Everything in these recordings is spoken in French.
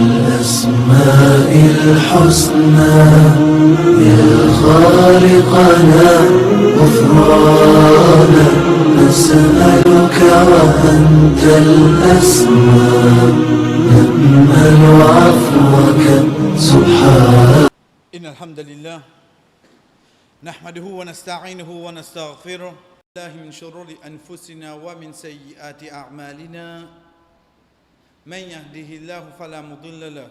الأسماء الحسنى يا خالقنا غفرانا نسألك وأنت الأسماء نأمل عفوك سبحانك. إن الحمد لله نحمده ونستعينه ونستغفره الله من شرور أنفسنا ومن سيئات أعمالنا من يهده الله فلا مضل له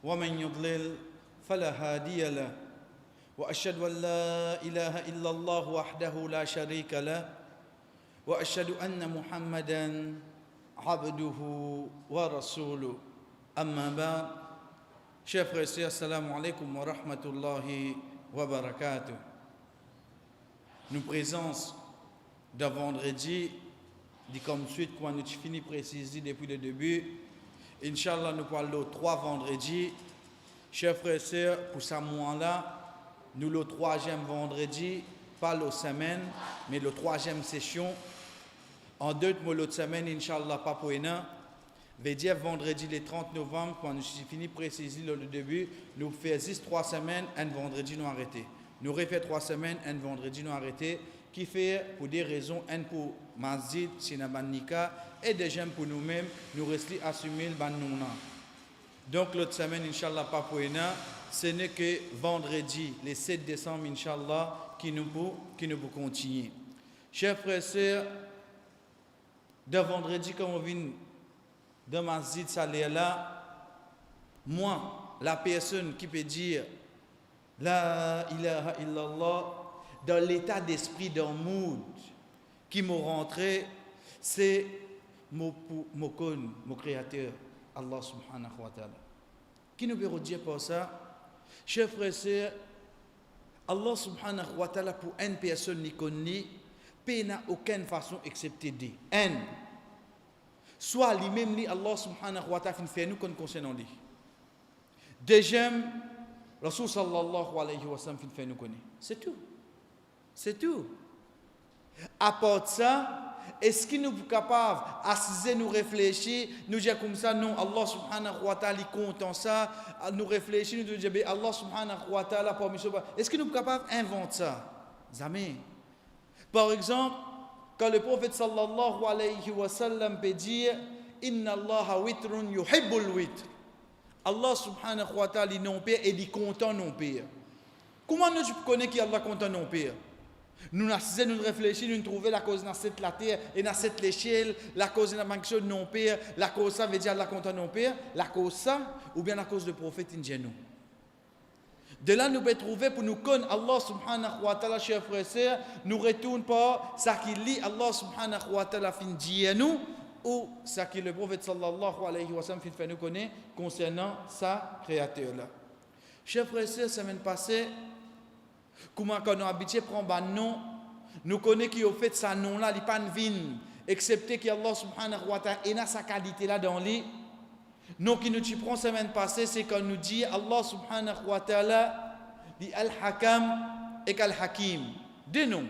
ومن يضلل فلا هادي له وأشهد أن لا إله إلا الله وحده لا شريك له وأشهد أن محمدا عبده ورسوله أما بعد. Chers frères et sœurs, assalamu alaikum wa rahmatullahi wa barakatuh. Nous présence d'un vendredi, dit comme suite, quand nous finissons préciser depuis le début. Inch'Allah, nous parlons 3 vendredis. Chers frères et sœurs, pour ce mois-là, nous le 3e vendredi, pas la semaine, mais la 3e session. En 2 mois, l'autre semaine, Inch'Allah, pas pour une. Veut dire vendredi le 30 novembre, quand nous finissons préciser le début, nous faisons 3 semaines, un vendredi nous arrêté. Nous refait 3 semaines, un vendredi nous arrêté, qui fait pour des raisons, un pour Masjid, Sinabanika, et déjà pour nous-mêmes, nous restons assumer le bannouna. Donc l'autre semaine, Inch'Allah, pas pour une, ce n'est que vendredi, le 7 décembre, Inch'Allah, qui nous peut continuer. Chers frères et sœurs, de vendredi, comme on vient dans Masjid Saleh là, moi, la personne qui peut dire La ilaha illallah, dans l'état d'esprit, dans le mood qui m'a rentré, c'est mon créateur, Allah subhanahu wa ta'ala. Qui nous peut dire pour ça? Chers frères et sœurs, Allah subhanahu wa ta'ala, pour une personne qui connaît, n'a aucune façon excepté de soit lui-même, Allah subhanahu wa ta'ala fait nous qu'on concernant lui. Deuxième, Rasul sallallahu alayhi wa sallam fait nous connaître. C'est tout. C'est tout. À part de ça, est-ce que nous sommes capables d'assiser, nous réfléchir, nous dire comme ça, non, Allah subhanahu wa ta'ala est content ça, nous réfléchir, nous dire, Allah subhanahu wa ta'ala permission. Est-ce que nous sommes capables d'inventer ça? Jamais. Par exemple, quand le prophète sallallahu alayhi wa sallam peut dire Inna Allah witrun yuhibbul witr. Allah subhanahu wa ta'ala est non père et il est content non père. Comment nous connaissons qu'Allah est content non père? Nous réfléchissons, nous trouvons la cause dans cette la terre et dans cette l'échelle, la cause dans la chose non père, la cause ça veut dire Allah est content non père, la cause ça ou bien la cause du prophète ingénu. De là, nous pouvons trouver pour nous connaître Allah subhanahu wa ta'ala, chers frères et sœurs, nous retournons pas ce qu'il lit Allah subhanahu wa ta'ala fin dit à nous, ou ce que le prophète sallallahu alayhi wa sallam fait nous connaître concernant sa créateur-là. Chers frères et sœurs, semaine passée, comment quand nous habitués prendre un nom, nous connaissons qu'il a fait ce nom-là, il n'est pas une excepté qu'Allah subhanahu wa ta'ala a sa qualité-là dans lui. Non, qui nous prend semaine passée, c'est quand nous dit Allah subhanahu wa ta'ala dit Al-Hakam et Al-Hakim. 2 noms.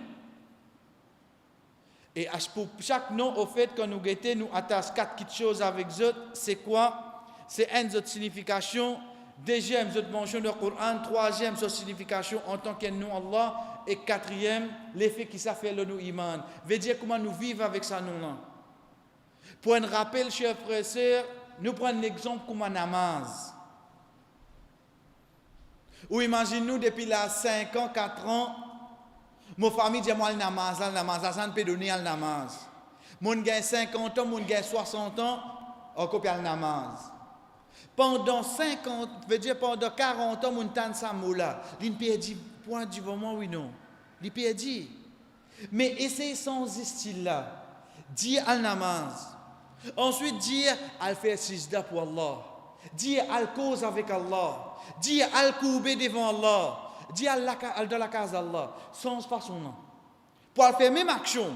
Et pour chaque nom, au fait, quand nous guettons, nous attachons 4 petites choses avec eux. C'est quoi? C'est une autre signification. Deuxième, autre mention du Coran. Troisième, autre signification en tant que nom Allah. Et quatrième, l'effet qui ça fait le nous iman. Veut dire comment nous vivons avec ça nom-là. Pour un rappel, chers frères et sœurs, nous prenons l'exemple comme un namaz. Ou imaginez-nous depuis là 5 ans, 4 ans, ma famille dit moi le namaz, ça ne peut donner le namaz. Mon gagne 50 ans, mon gagne 60 ans, on copie le namaz. Pendant 50, veut dire pendant 40 ans, mon tan sa moula. Il perdit point du moment, oui non. Il perdit. Mais essayez sans ce style-là. Dire al namaz. Ensuite, dire al faire sijda pour Allah. Dire al cause avec Allah. Dire al couper devant Allah. Dire al dans la case d'Allah. Sans façon non. Pour faire même action.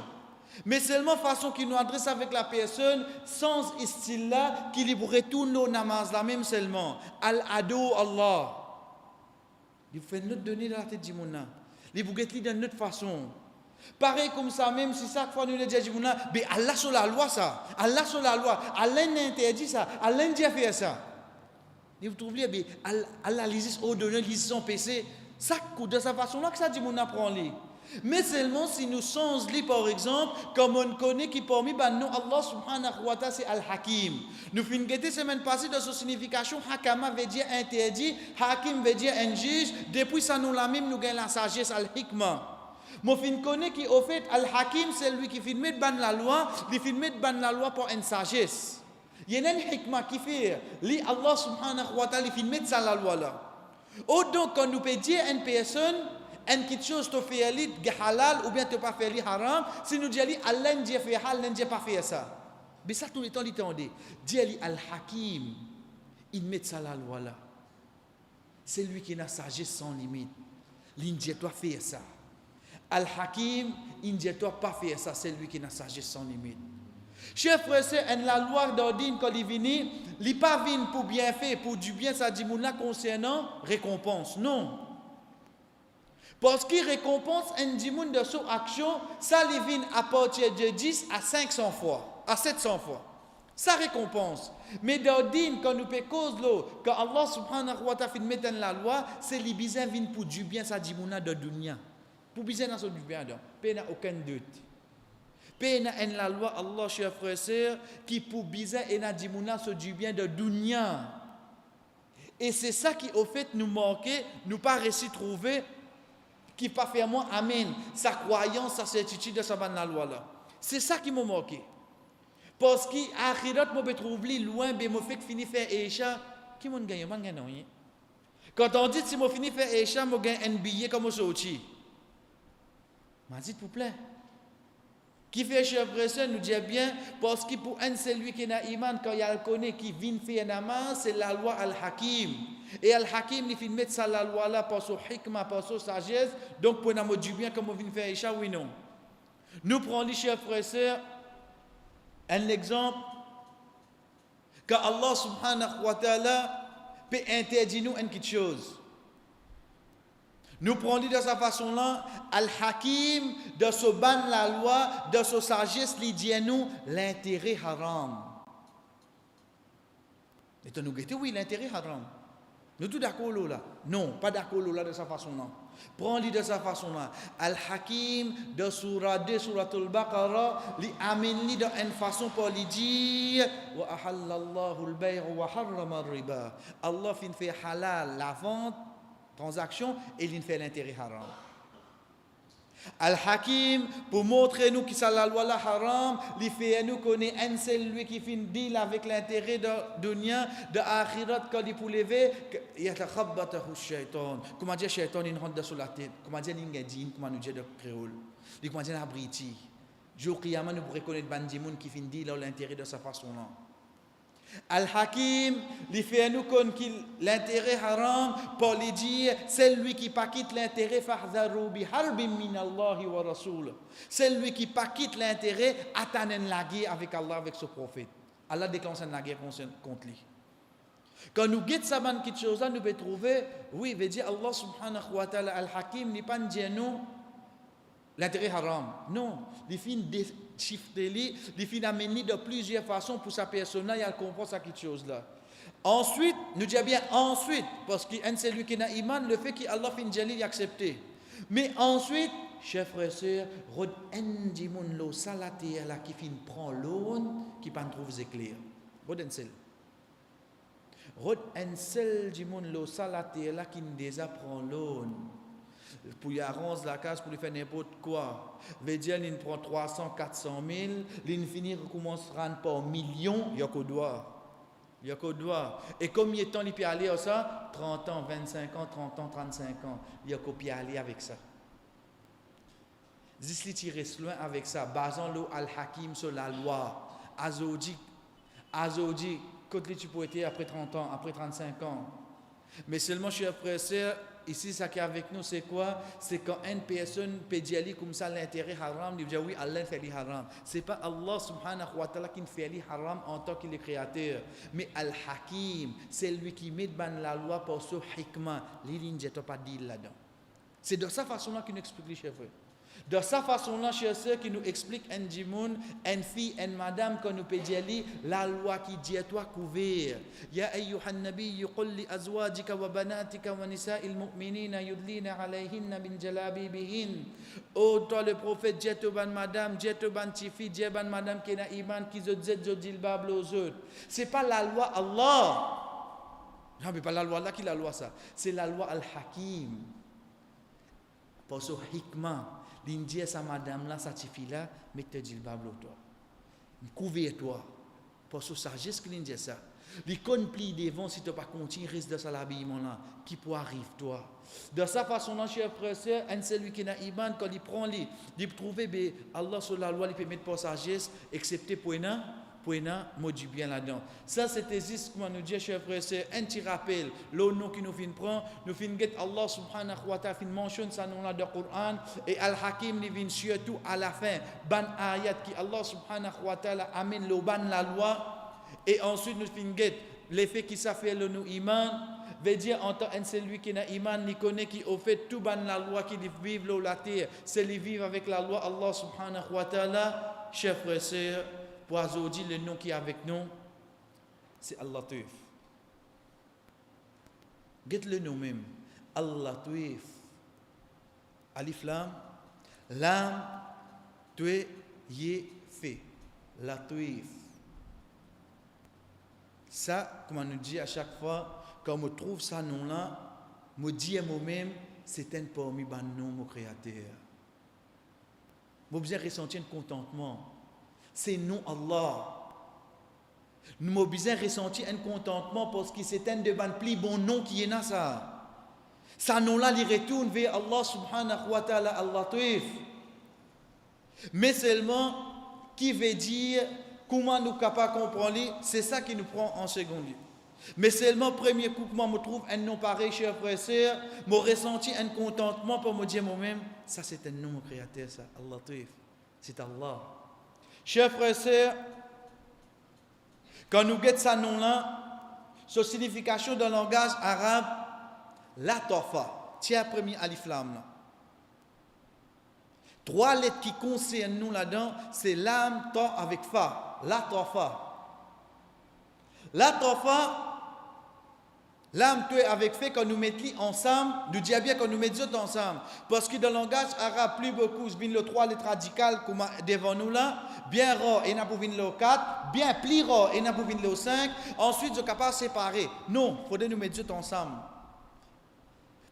Mais seulement façon qui nous adresse avec la personne sans style là qui lui retourne nos namaz là même seulement. Al ado Allah. Il fait notre donner dans la tête du monde. Il vous guette d'une autre façon. Pareil comme ça, même si chaque fois nous le disons, mais Allah sur la loi ça, Allah sur la loi, Allah n'interdit ça, Allah dit faire ça. Et vous trouvez, bien, Allah lisait ordonner, lisait son PC. Ça, de sa façon-là, que ça dit, mon apprend les. Mais seulement si nous sommes, par exemple, comme on connaît qui parmi nous, Allah subhanahu wa ta'ala, c'est Al-Hakim. Nous finissons la semaine passée de sa signification, Hakama veut dire interdit, Hakim veut dire un juge. Depuis ça, nous la même, nous gagnons la sagesse, Al-Hikmah. Moi, je connais qui, au fait, Al-Hakim, c'est lui qui fait mettre la loi, il fait mettre la loi pour une sagesse. Il y a une hikmah qui fait, Allah subhanahu wa ta'ala, il fait mettre ça la loi là. Ou donc, quand nous peut dire à une personne, une quelque chose te fait halal ou bien te pas faire haram, si nous disons Allah ne dit fait halal, ne pas faire ça. Mais ça, tout le temps, il dit, Dieu Al-Hakim, il met ça la loi là. C'est lui qui a sagesse sans limite. Il ne dit pas faire ça. Al-Hakim, il ne dit pas faire ça, c'est lui qui a sagesse sans limite. Chers frères, c'est la loi d'ordine quand il vient, il n'est pas venu pour bien faire, pour du bien, ça dit mouna concernant récompense. Non. Parce qu'il récompense un dimoun de son action, ça lui vient à partir de 10 à 500 fois, à 700 fois. Ça récompense. Mais d'ordine, quand nous faisons cause, quand Allah subhanahu wa ta'ala met dans la loi, c'est les bizarres viennent pour du bien, ça dit mouna de dunya. Pour bizarre, dans ce du bien, il n'y a aucun doute. Pena en la loi Allah, chers frères et sœurs, qui pour bizarre et n'a dit sur du bien de dunya. Et c'est ça qui au fait nous manquait, nous pas réussi à trouver, qui pas faire moi amen, sa croyance, sa certitude de sa bonne la loi là. C'est ça qui m'a manqué. Parce qu'akhirat moi trouve loin, mais moi fait que fini faire écha, qui m'a gagné, moi gagne rien. Quand on dit si moi fini faire écha, moi gagne un billet comme sorti. M'a dit s'il vous plaît. Qui fait chef frère, nous dit bien, parce que pour un c'est lui qui a iman, quand il a le connaît, qui vient faire namaz, c'est la loi Al-Hakim. Et Al-Hakim, il fait mettre ça la loi là, par son hikmah, par son sagesse, donc pour nous du bien, comme on vient faire Isha, oui non. Nous prenons les chers frères, un exemple, quand Allah subhanahu wa ta'ala peut interdire nous une petite chose. Nous prenons de sa façon-là, Al-Hakim, de ce ban la loi, de ce sagesse, il dit à nous l'intérêt haram. Et nous guettons, oui, l'intérêt haram. Nous tous d'accord là? Non, pas d'accord là de sa façon-là. Prends-le de sa façon-là. Al-Hakim, de surah 2, surah Al-Baqarah, il amène de une façon pour lui dire wa ahallallahu al-bay' wa harrama al-riba. Allah fait halal la vente, transaction, et il fait l'intérêt haram. Al-Hakim, pour montrer nous que ça la loi la haram, il fait nous connaître un seul lui qui fait deal avec l'intérêt de dunya, de akhirat, quand il pour lever, il y a le shaitan. Comment dire shaitan, il rentre sur la tête. Comment dire l'ingadine, comment nous dire de créole. Comment dire l'abriti. Jour qiyamah, nous pourrons connaître bandimoun qui fait deal l'intérêt de sa façon-là. Al-Hakim, il fait nous connaître l'intérêt haram pour lui dire c'est lui qui pas quitte l'intérêt fahzaru bi harbin min Allah wa rasul. C'est lui qui pas quitte l'intérêt attendre la guerre avec Allah, avec ce prophète. Allah déclenche la guerre contre lui. Quand nous guettons ça ban quelque chose là, nous pouvons trouver oui, veut dire Allah subhanahu wa ta'ala Al-Hakim n'est pas dire nous l'intérêt haram. Non, il fait déchiffrer, il fait amener de plusieurs façons pour sa personne, il comprend ça quelque chose là. Ensuite, nous disons bien ensuite, parce qu'un c'est lui qui a iman, le fait qu'Allah fait une jalil accepté. Mais ensuite, chers frères et sœurs, rod en dimoun lo salate là qui fin prend l'aune, qui pas trouve éclair. Rod en sel. Rod en sel dimoun lo salate là qui déjà prend l'aune. Pour y arranger la case, pour lui faire n'importe quoi. Veut dire, il prend 300, 400 000, il finit, recommence à rendre par millions, il y a qu'au doigt. Il y a qu'au doigt. Et combien de temps il peut aller à ça? 30 ans, 25 ans, 30 ans, 35 ans. Il y a qu'au peut aller avec ça. Zis tirer loin avec ça. Basons-le Al-Hakim sur la loi. Azodi, quand tu peux être après 30 ans, après 35 ans. Mais seulement, chers frères et sœurs, ici, ça qui est avec nous, c'est quoi? C'est quand une personne peut dire comme ça l'intérêt haram, il dit oui, Allah fait le haram. Ce n'est pas Allah subhanahu wa ta'ala qui fait le haram en tant que le créateur. Mais Al-Hakim, c'est lui qui met la loi pour ce hikmah. Il ne pas dit là-dedans. C'est de sa façon-là qu'il explique les chers frères. De sa façon-là, chers sœurs, qui nous explique un djimoun, une fille, une madame, quand nous peut dire la loi qui dit à toi couvert. Ya ayyuhan nabiy, qul li azwajika wa banatika wa nisa'il mu'minina yudlina alayhinna min jalabibihin. Oh, toi le prophète, dis à ban madame, dis à ban tifi, dis à ban madame qui n'a iman, qui se dit bable aux autres. C'est pas la loi Allah. Non, mais pas la loi Allah qui la loi ça. C'est la loi Al-Hakim. Pour ce hikmah. L'Indien, sa madame là, sa fille là, mettez du bable toi. Couvre-toi. Pour ce sagesse que l'Indien ça. Les plie devant si tu n'as pas continué, risque de ça l'habillement là. Qui peut arriver toi. De sa façon là, chers frères et sœurs, un celui qui n'a iman, quand il prend il trouve Allah sur la loi, il peut mettre pour sagesse, excepté pour un mot du bien là-dedans. Ça, c'était juste, comme nous dit, chers frères et sœurs, un petit rappel. Le nom qui nous vient prendre, nous vient get Allah subhanahu wa ta'ala, fin mentionne ça nom là dans le Coran, et Al-Hakim, il vient surtout à la fin, ban ayat qui Allah subhanahu wa ta'ala amène le ban la loi, et ensuite nous vient get l'effet qui s'appelle le nous iman, veut dire en tant que celui qui n'a iman, il connaît qui au fait tout ban la loi qui vivent la terre, c'est les vivre avec la loi Allah subhanahu wa ta'ala, chers frères et sœurs. Pour aujourd'hui, le nom qui est avec nous, c'est Al-Latif. Get le nom même. Al-Latif. Alif Lam. Lam. Tué. Yé. Fait. Latif. Ça, comme on nous dit à chaque fois, quand on trouve ça nom-là, me dit à moi-même, c'est un parmi les noms, mon créateur. Vous avez ressentir un contentement. C'est non Allah. Nous avons besoin de ressentir un contentement parce que c'est un de les plus bons noms qui est là ça. Ça nom-là, il retourne vers Allah subhanahu wa ta'ala al-Latif. Mais seulement, qui veut dire comment nous sommes capables de comprendre, c'est ça qui nous prend en second lieu. Mais seulement, premier coup, comment je trouve un nom pareil, chers frères et sœurs, je ressenti un contentement pour me dire moi-même, ça c'est un nom créateur, ça, al-Latif. C'est Allah. Chers frères et sœurs, quand nous guettons ce nom-là, sa signification dans le langage arabe, la tofa, tiens premier alif lam là. 3 lettres qui concernent nous là-dedans, c'est lam, ta avec fa, la tofa. La tofa, l'âme tuée avec fait quand nous mettons ensemble, nous disons bien quand nous mettons ensemble. Parce que dans le langage arabe, plus beaucoup, c'est le 3 lettres radicales comme devant nous là, bien rare et n'a pas le 4, bien plus rare et n'a pas le 5. Ensuite, je suis capable de séparer. Non, il faudrait nous mettre ensemble.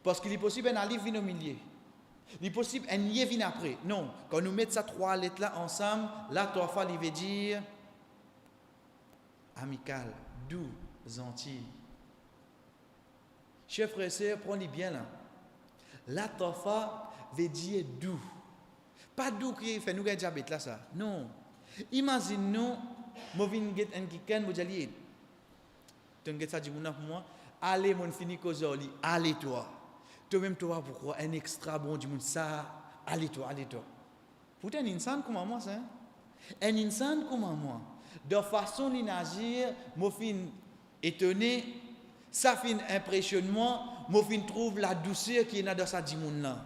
Parce qu'il est possible un alif vient au milieu. Il est possible un nier vient après. Non, quand nous mettons ces 3 lettres là ensemble, la tofa, il veut dire amical, doux, gentil. Chers frères et sœurs, prenez bien là. La tofa veut dire doux. Pas doux qui fait nous gagner diabète là ça. Non. Imaginez-nous, moi viens get un kikan, moi j'allais. Tu as ça dit pour moi. Allez mon fini kozoli, allez toi. Toi-même toi pourquoi un extra bon du monde ça, allez toi. Pourtant un insan comme moi ça. Un insan comme moi. De façon d'agir, moi fin étonné. Ça fait un impressionnement, moi je trouve la douceur qui est dans sa dimoun là.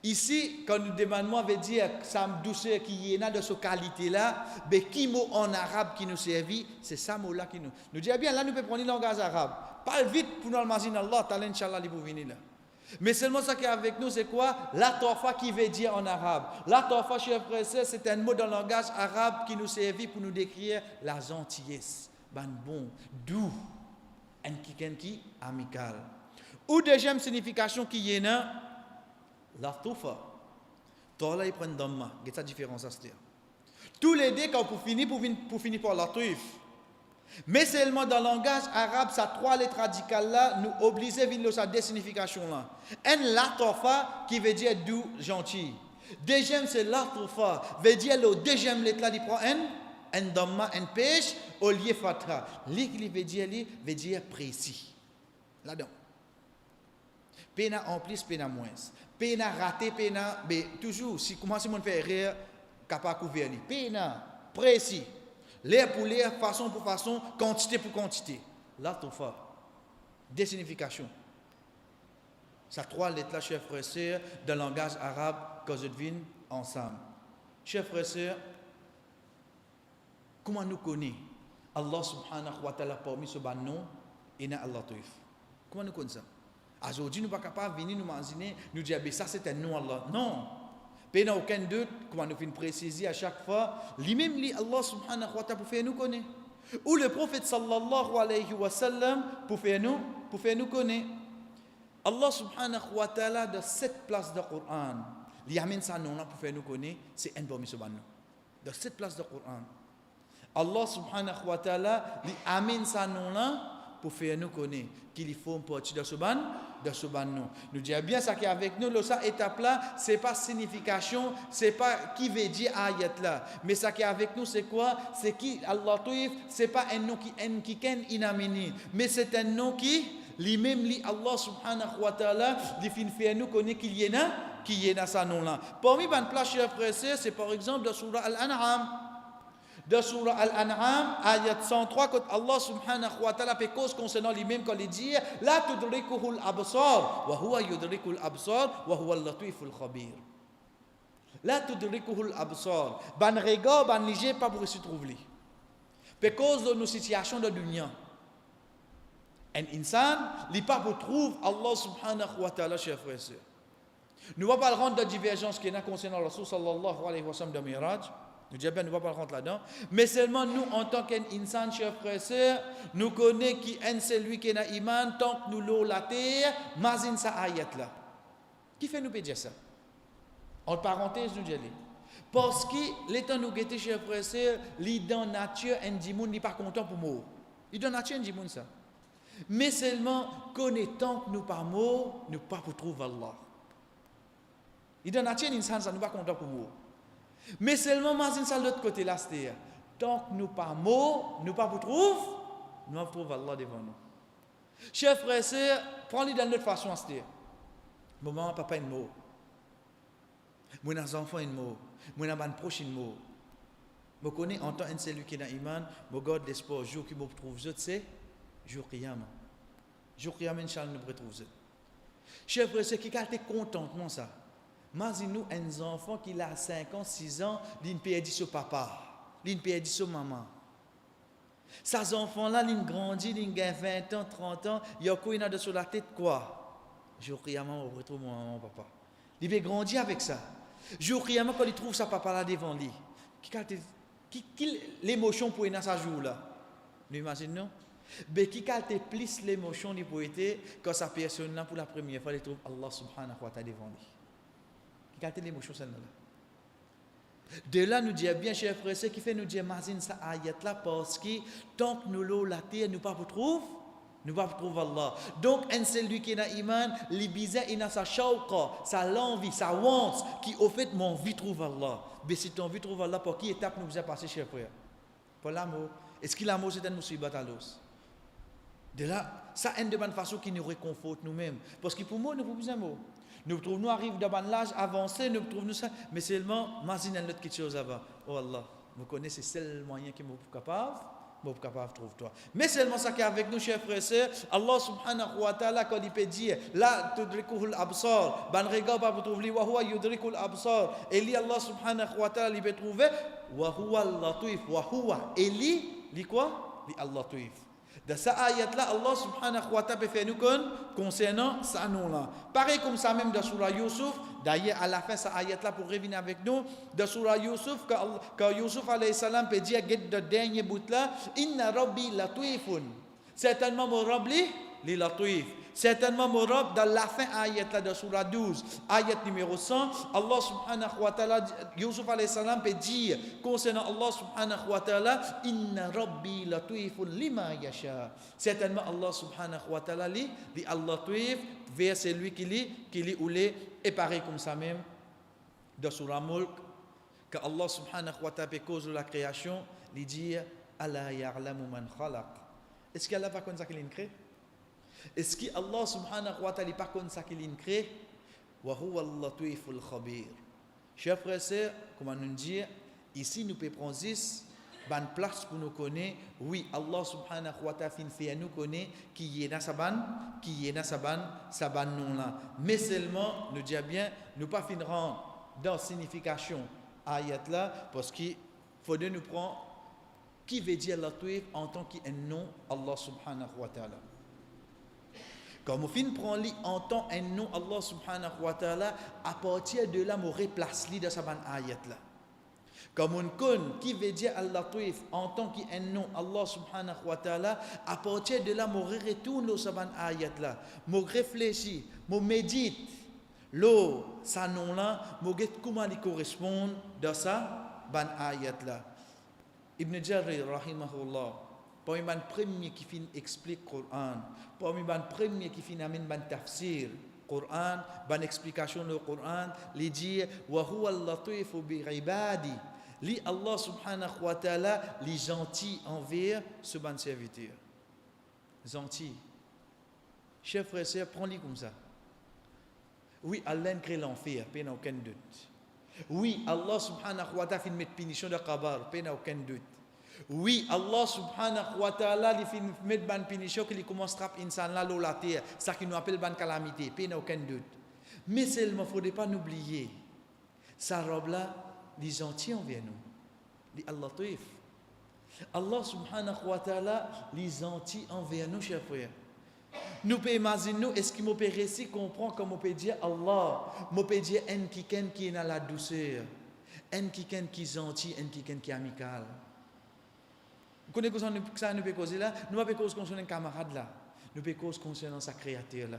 Ici, quand nous demandons, veut dire sa douceur qui est dans cette qualité là, mais qui mot en arabe qui nous servit, c'est ça mot là qui nous dit bien là nous pouvons prendre le langage arabe. Parle vite pour nous imaginer Allah, t'as l'inchallah pour venir là. Mais seulement ça qui est avec nous, c'est quoi? La tofa qui veut dire en arabe. La tofa, chers frères et sœurs, c'est un mot dans le langage arabe qui nous servit pour nous décrire la gentillesse, bon, doux. Un qui amical. Ou deuxième signification qui est là, la toufa. Toi là, il prend dhamma. Qu'est-ce la différence à ce dire? Tous les deux, quand pour finir par la touf. Mais seulement dans le langage arabe, ces 3 lettres radicales là, nous obligent à venir sa deux significations là. Un la toufa qui veut dire doux, gentil. Deuxième, c'est la toufa, veut dire le deuxième lettre là, il prend un dhamma, un pêche, au lieu fatha. Li veut dire précis. Là-dedans. Pena en plus, pena moins. Pena raté, pena, mais toujours, si commence à faire rire, capable de couvrir. Pena, précis. L'air pour l'air, façon pour façon, quantité pour quantité. Là, tout fa. Des significations. Ces 3 lettres-là, chers frères et sœurs, dans le langage arabe, que je devine ensemble. Chers frères et sœurs, comment nous connaissons Allah subhanahu wa ta'ala parmi ce nom et na Allah Taif? Comment nous connaissons ça? Aujourd'hui, nous ne sommes pas capables de venir nous imaginer, nous dire, ça c'est un nom Allah. Non. Il n'y a aucun doute, comment nous faisons préciser à chaque fois, lui-même, Allah subhanahu wa ta'ala pour faire nous connaître. Ou le prophète sallallahu alayhi wa sallam pour faire nous connaître. Allah subhanahu wa ta'ala de 7 places de Coran, il amène ça nom là pour faire nous connaître, c'est un parmi ce nom. De 7 places de Coran. Allah subhanahu wa ta'ala, il amène ça nom là pour faire nous connaître qu'il faut une partie de ce nom. Nous disons bien ça qui est avec nous, cette étape-là, ce n'est pas signification, ce n'est pas qui veut dire ayat là. Mais ça qui est avec nous, c'est quoi? C'est qui Allah Taif, ce n'est pas un nom qui est inamini, mais c'est un nom qui, lui-même, Allah subhanahu wa ta'ala, il fait nous connaître qu'il y en a ça nom là. Parmi les places, chers frères et sœurs, c'est par exemple de Surah Al-An'am. De Surah Al-An'am, ayat 103, quand Allah subhanahu wa ta'ala fait cause concernant lui-même, quand il dit La tudrikuhul absar, wa huwa yudrikul absar, wa huwa al-latiful khabir. La tudrikuhul absar. Ban regard, ban lige, pas pour se trouver. Parce cause de nos situations de dunya. Un insan, il pas pour trouver Allah subhanahu wa ta'ala, chers frères et sœurs. Nous ne va pas rendre de divergence qui est concernant le Rasul sallallahu alayhi wa sallam de Miraj. Nous disons bien, nous ne va pas rentrer là-dedans. Mais seulement nous, en tant qu'un insan, chers frères et sœurs, nous connaissons qui est celui qui est dans l'iman, tant que nous l'eau la terre, mazine sa ayat là. Qui fait nous dire ça? Entre parenthèses, nous disons. Parce que l'état nous guetter, chers frères et sœurs, l'ident nature, un dimoun n'est pas content pour moi. L'ident nature, un dimoun ça. Mais seulement, connaissant que nous pas mot, nous pas pour trouver Allah. L'ident nature, un insan, ça nous pas content pour moi. Mais seulement, imagine ça de l'autre côté là, c'est-à-dire, tant que nous pas mots, nous pas pour trouver, nous pas trouver Allah devant nous. Chers frères et sœurs, prenez dans notre façon, c'est-à-dire, maman, papa, une mot. Moi, mes enfants, une mot. Moi, mes proches, une mot. Je connais en tant que celui qui est dans l'iman, je garde l'espoir, jour qui me trouve, c'est jour Qiyamah. Jour Qiyamah, Inch'Allah, nous retrouve. Chers frères et sœurs, qui a été contentement ça? Imaginez-nous un enfant qui a 5 ans, 6 ans, il perdu son papa, il perdu son maman. Ces enfants-là, ils grandissent, ils ont 20 ans, 30 ans, il y a quoi de sur la tête quoi? Je réellement retrouve mon papa. Il va grandir avec ça. Je réellement quand il trouve sa papa là devant lui. Qui l'émotion pour être dans sa jour là? Vous imaginez? Mais qui a plus l'émotion du poète quand sa personne là pour la première fois, il trouve Allah subhanahu wa ta'ala devant lui. Regardez l'émotion celle-là. De là, nous disons bien, chers frères, ce qui fait nous dire, imagine ça ayat là, parce que tant que nous l'eau, la terre, nous pas pour trouver Allah. Donc, un seul lui qui est dans l'iman, l'ibisa, il a sa shawqa, sa l'envie, sa want, qui au fait, mon envie trouve Allah. Mais si tu as envie trouve Allah, pour qui étape nous a passé, chers frères? Pour l'amour. Est-ce que l'amour, c'est un musibat à l'os? De là, ça est une bonne façon qui nous réconforte nous-mêmes. Parce que pour moi, nous avons besoin de mots. Nous trouvons, nous arrivons dans l'âge avancé, nous trouvons ça, mais seulement, imagine une autre chose avant. Oh Allah, vous connaissez, c'est le moyen qui est capable de trouver toi. Mais seulement ça qui est avec nous, chers frères et sœurs, Allah subhanahu wa ta'ala, quand il peut dire, la tudrikuhul absar, ban regard pas pour trouver, wa huwa yudrikul absar, et lui, Allah subhanahu wa ta'ala, il peut trouver, wa huwa al-latif, wa huwa, et lui quoi? Lui al-latif. Dans cette ayat-là, Allah subhanahu wa ta'ala fait nous concernant ça nom-là. Pareil comme ça même dans Surah Yusuf, d'ailleurs à la fin de cette ayat-là pour revenir avec nous, dans Surah Yusuf, quand Yusuf alayhi salam peut dire, le dernier bout-là, Inna Rabbi latifun. Certainement mon Rabbi, li latif. Certainement mon Rabb, dans la fin ayat-là de Surah 12, ayat numéro 100, Allah subhanahu wa ta'ala, Yusuf alayhi salam peut dire concernant Allah subhanahu wa ta'ala, Inna Rabbi latifun lima yasha. Certainement Allah subhanahu wa ta'ala li Allah tuif vers celui qui lit ou les est pareil comme ça même dans Surah Mulk, que Allah subhanahu wa ta'ala cause de la création, il dit Ala ya'lamu man khalaq. Est-ce qu'Allah va comme ça qu'il crée? Est-ce que Allah subhanahu wa ta'ala n'est pas comme ça qu'il crée? Wa huwa al-latiful khabir. Chers frères et sœurs, comment nous dire, ici nous pouvons prendre 10 ban place pour nous connaître, oui, Allah subhanahu wa ta'ala fait nous connaître qui est dans sa ban nom là. Mais seulement, nous disons bien, nous pas finirons dans la signification ayat là, parce qu'il faut de nous prendre qui veut dire Latif en tant qu'un nom Allah subhanahu wa ta'ala. Comme on fin prend li en tant un nom Allah subhanahu wa ta'ala, à partir de là, on replace li dans sa ban ayat là. Comme on connaît qui veut dire Al-Latif en tant qu'un nom Allah subhanahu wa ta'ala, à partir de là, on retourne dans sa ban ayat là. On réfléchit, on médite. Là, sa nom là, on regarde comment il correspond dans sa ban ayat là. Ibn Jarir rahimahullah, parmi les premiers qui fin explique le Coran, parmi les premiers qui fin amène ban tafsir Coran, ban explication du Coran, il dit wa huwa al-latifu bi ibadi. Li Allah subhanahu wa ta'ala, li gentil envers ce ban serviteur. Gentil. Chers frères et sœurs, prends-le comme ça. Oui, Allah crée l'enfer, pas aucun doute. Oui, Allah subhanahu wa ta'ala fait mettre punition de kabar, pas aucun doute. Oui, Allah subhanahu wa ta'ala il fait mettre ban punition qu'il commence à trapper insan là la terre, ça qui nous appelle ban calamité, pas aucun doute. Mais seulement faudrait pas n'oublier sa robe là, les gentils envers nous. Les Allah Taif. Allah subhanahu wa ta'ala les gentils envers nous, chers frères. Nous pouvons imaginer, est-ce qu'il m'a réussi comprendre comment on peut dire Allah, on peut dire un qui est dans la douceur, un qui est gentil, un qui est amical. Vous connaissez ça nous peut causer là? Nous ne pouvons pas causer concernant un camarade là. Nous pouvons causer concernant sa créature là.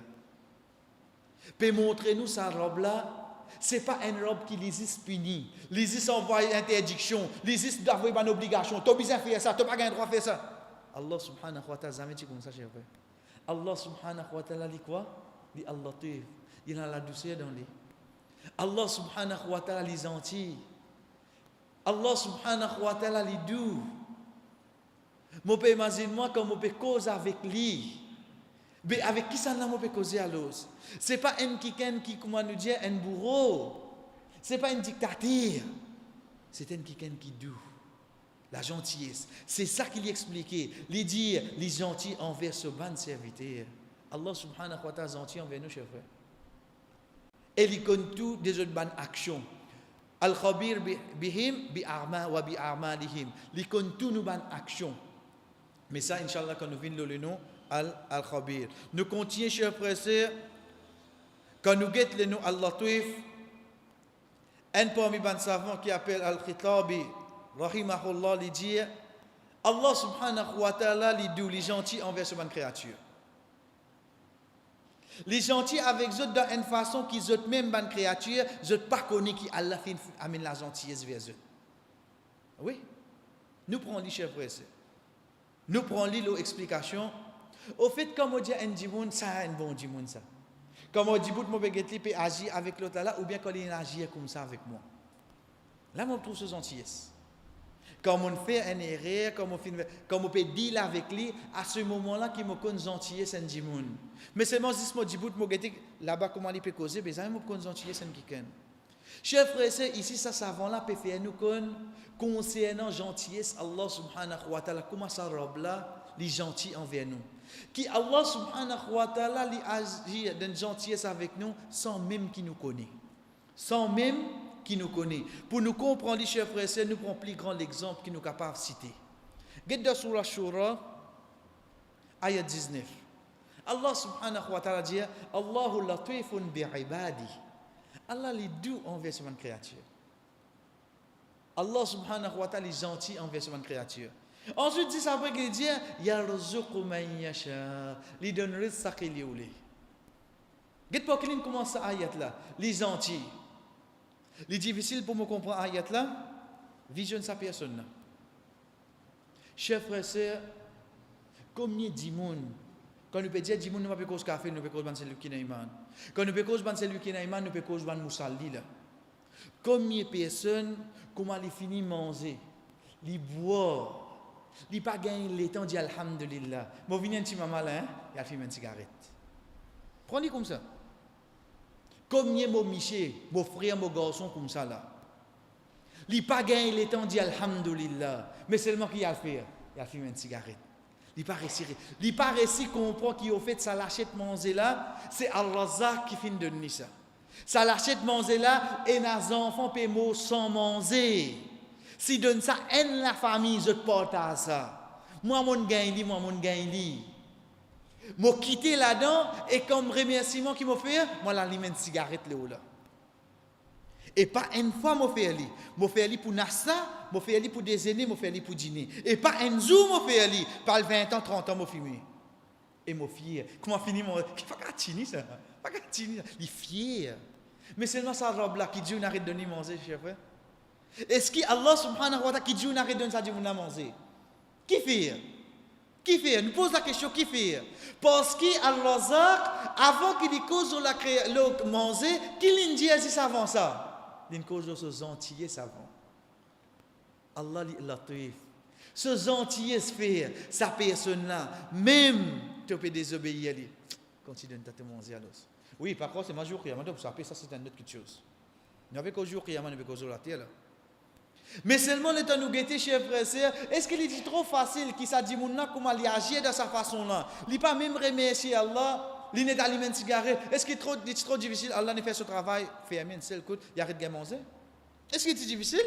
Peut montrer nous sa robe là. Ce n'est pas une robe qui les punit, les envoie interdiction, les d'avoir une obligation. Tu as besoin de faire ça, tu n'as pas le droit de faire ça. Allah subhanahu wa ta'ala jamais dit comme ça, cher frère. Allah subhanahu wa ta'ala dit quoi? Dit Allah Taif. Il a la douceur dans lui. Allah subhanahu wa ta'ala les gentils. Allah subhanahu wa ta'ala les doux. Je peux imaginer moi comme je peux causer avec lui. Mais avec qui ça je peux causer à l'os? Ce n'est pas un qui comment nous dire, un bourreau. Ce n'est pas une dictature. C'est un qui doux. La gentillesse. C'est ça qu'il expliquait. Il dit, les gentils envers ce ban serviteur. Allah subhanahu wa ta'ala gentil envers nous, chers frères. Et il connaît tout des autres bonnes actions. Al-Khabir bihim bi'arma wa bi'armalihim. Il connaît tout nos bonnes actions. Mais ça, Inch'Allah, quand nous venons le nom, Al-Khabir. Nous continuons, chers frères et sœurs, quand nous guettons le nom Al-Latif, un parmi les savants qui appelle Al-Khitabi, rahimahullah, il dit Allah subhanahu wa ta'ala, il est gentil envers ce bonne créature. Les gentils avec eux dans une façon qu'ils ont même bonne créature, je ne pas connu qui Allah amène la gentillesse vers eux. Oui. Nous prenons les chers frères. Nous prenons l'explication. Au fait, comme on dit un dimoun, ça a un bon dimoun ça. Comme on dit, mon béguetli peut agir avec l'autre là, ou bien quand il agit comme ça avec moi. Là, on trouve ce gentillesse. Comme on fait un erreur, comme on peut dire avec lui, à ce moment-là, qu'il me connaît gentillesse un dimoun. Mais c'est moi, si je dis, mon béguetli, là-bas, comment il peut causer, mais ça me connaît gentillesse un kiken. Chers frères et ici, ça savant-là peut faire nous connaître concernant gentillesse, Allah subhanahu wa ta'ala, comment ça robe là, les gentils envers nous. Qui Allah subhanahu wa ta'ala li agit d'une gentillesse avec nous sans même qu'il nous connaît. Sans même qu'il nous connaît. Pour nous comprendre, les chers frères et sœurs, nous prenons plus grand l'exemple qui nous est capable de citer. Regardez dans Surah Shura, ayat 19. Allah subhanahu wa ta'ala dit Allahu latifun bi'ibadi. Allah est doux envers ses créatures. Allah subhanahu wa ta'ala est gentil envers ses créatures. Ensuite, dit ça après qu'il dit yarzuqu man yasha, il donne rizq qu'il voulait. Qu'est-ce pour qu'il commence cette ayat là, les gentils. Les difficile pour me comprendre ayat là, visionne sa personne. Chers frères et sœurs, combien de monde quand nous pouvons dire, nous ne pouvons pas cause café, nous pouvons cause celui qui n'a iman. Quand nous pouvons cause celui qui n'a iman, nous pouvons cause moussalli là. Combien de personnes, comment ils finissent manger, ils boivent, ils pas gagner le temps de dire alhamdulillah. Moi, je viens un petit maman là, il a fumé une cigarette. Prenez comme ça. Combien de Michel, mon frère, mon garçon comme ça là. Il n'a pas gagné le temps de dire Alhamdulillah. Mais seulement qu'il a fait. Il a fumé une cigarette. Il n'a pas réussi à comprendre qu'il a fait ça l'achète manger là. C'est Allah qui finit de donner ça. Ça l'achète manger là et nos enfants peuvent sans manger. Si donne ça, en la famille, je porte à ça. Moi, mon gagne, moi, mon gagne. Moi, quitté là-dedans et comme remerciement qu'il m'a fait, moi, la limite cigarette là. Et pas une fois, moi, fait ali. Moi, fait ali pour nasta, moi, fait ali pour déjeuner, moi, fait ali pour dîner. Et pas un jour, moi, fait ali. Par 20 ans, 30 ans, moi, fumé. Et moi, fier. Comment finit mon. Pas qu'à tini, ça. Pas qu'à tini. Il est fier. Mais seulement sa robe là qui dit on arrête de donner manger, chef. Est-ce que Allah subhanahu wa ta'ala qui dit on arrête de donner ça, dit on a manger? Qui fait? Qui fait? Nous pose la question, qui fait? Parce que Allah, avant qu'il y cause le manger, qu'il dit avant ça? Il cause de ce gentillé savant. Allah li latif. Ce gentillé se fait, sa personne-là, même tu peux désobéir, continue de te manger à l'os. Oui, par contre, c'est ma jour qui a demandé pour ça, c'est une autre chose. Il n'y avait qu'au jour qui a demandé pour la terre. Mais seulement le temps nous guetter, chers frères et sœurs, est-ce qu'il est trop facile qu'il s'est dit comment il agit de sa façon-là? Il n'est pas même remercier Allah. Il n'est d'aliment de cigarette. Est-ce qu'il est trop difficile? Allah ne fait ce travail. Fait un seul coup, il arrête de manger. Est-ce qu'il est difficile?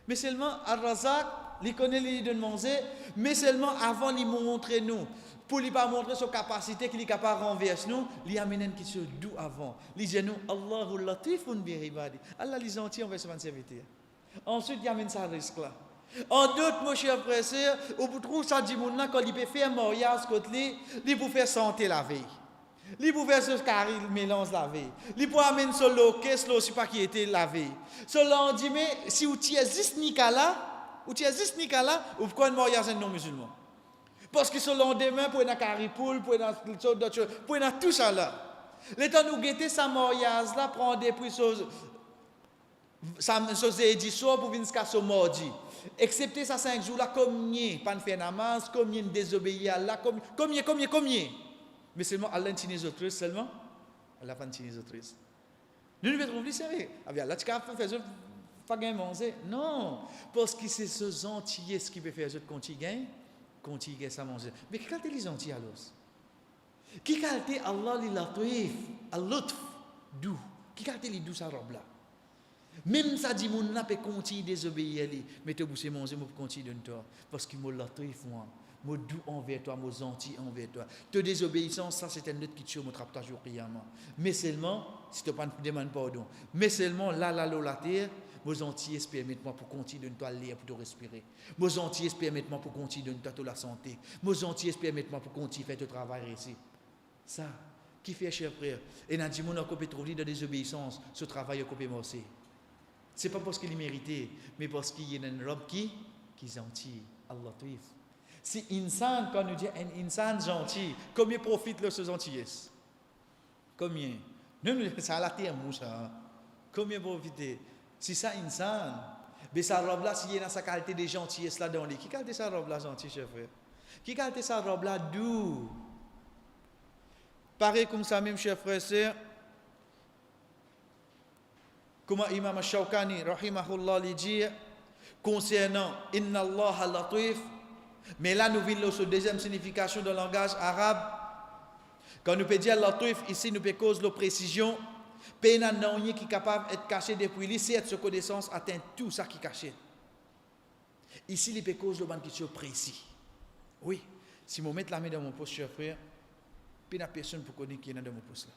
Mais seulement Al-Razak, il connaît les de manger, mais seulement avant de montrer nous. Pour ne pas montrer sa capacité qu'il est capable de renverser nous, il amène une question d'où avant. Il dit nous, Allahu latifun bi ibadi. Allah les entiers envers ses serviteurs. Ensuite, il amène ça risque là. En d'autres, mon cher frère, au bout de tout ça, dit quand il peut faire un mariage, il peut faire santé la veille. Il peut faire ce carré, mélange la veille. Il peut amener ce lot, qu'est-ce que pas qui était la veille. Cela dit, mais si vous tirez juste Nicolas, vous pouvez un mariage non musulman. Parce que ce lendemain, pour un carré poule, pour un tout ça là. Le temps nous guetter sa mariage là, prendre des prix ça édition pour venir jusqu'à ce mardi. Excepté ça 5 jours là, combien pas de faire namaz, combien de désobéir à Allah, combien. Mais seulement Allah tient les autres seulement. Allah va tenir les autres. Nous ne devons plus sérieux. Allah tu as fait pas gagner manger. Non, parce que c'est ce gentillesse qui peut faire autres continuer ça manger. Mais qui qualité les gentils alors? Qui qualité Allah li latif, al-lutf, doux. Qui qualité les doux sa robe là? Même ça dit mon n'a peut continuer désobéir mais te bousser manger moi continuer de toi parce que moi latif moi doux envers toi moi gentil envers toi te désobéissance ça c'est un autre qui me trappe toujours qiyamah mais seulement si tu pas demande pardon mais seulement la terre moi gentil permette-moi pour continuer de toi l'air pour te respirer moi gentil permette-moi pour continuer de toi la santé moi gentil permette-moi pour continuer faire ton travail ici ça qui fait cher frère et n'a dit mon peut trouver de désobéissance ce travail qu'on peut morcer. Ce n'est pas parce qu'il est mérité, mais parce qu'il y a une robe qui est gentille. Allah tuif. Si insan, quand nous dit un insan gentil, combien profite de ce gentillesse? Combien? Nous, ça a la terre, ça. Combien profite? Si ça insan, mais sa robe là, s'il y a sa qualité de gentillesse là dans lui, qui qualité sa robe là gentille, cher frère? Qui qualité sa robe là doux? Pareil comme ça même, cher frère, c'est comme Imam Shawkani, rahimahullah, lui dit, concernant Inna Allah latif, mais là nous vivons la deuxième signification de langage arabe. Quand nous peut dire latif, ici nous peut cause la précision, pénan qui est capable d'être caché depuis lui, c'est cette connaissance atteint tout ça qui est caché. Ici, il peut cause le ban qui est précis. Oui, si je mets la main dans mon poste, cher frère, il n'y a personne pour connaître qui est dans mon poste là.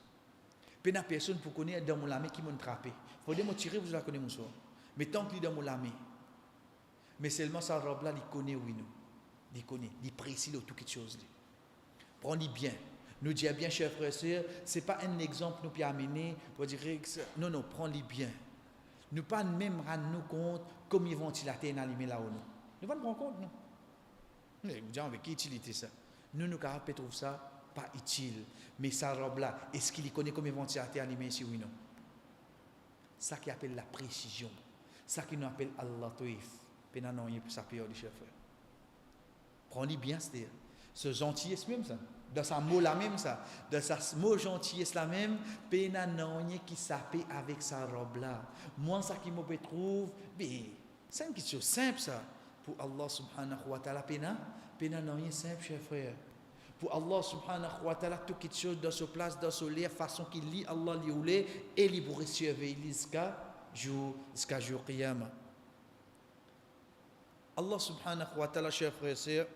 Il n'y a personne pour connaître dans mon lame qui m'a trappé. Il faut me tirer, vous la connaissez mon soir. Mais tant qu'il est dans mon lame, mais seulement sa robe là, il connaît oui nous. Il connaît, il précise tout quelque chose. Prenez bien. Nous disons bien, chers frères et sœurs, ce n'est pas un exemple nous peut amener pour dire non, non, prends-les bien. Nous pas même rendre nous compte comment ils vont tilater un aliment là-haut. Nous ne pas nous rendre compte, non. Vous dites, avec quelle utilité ça? Nous capables trouver ça pas utile. Mais sa robe là, est-ce qu'il connaît comment ils vont tilater un aliment ici, oui, non? Ça qui appelle la précision. Ça qui nous appelle Allah Toif. Pénanoïe pour sa période, chers frères. Prends-les bien, c'est-à-dire. Ce gentillesse même, ça. dans sa mot la même ça, dans sa mot gentillesse la même, pena non qui sapé avec sa robe là. Moi ça qui me trouve, mais c'est une question simple ça pour Allah subhanahu wa ta'ala pena non simple cher frère. Pour Allah subhanahu wa ta'ala tout quelque chose dans sa place dans sa lieu façon qu'il lit Allah li oulé et li pour recevoir jusqu'à jour qiyamah. Allah subhanahu wa ta'ala cher frère c'est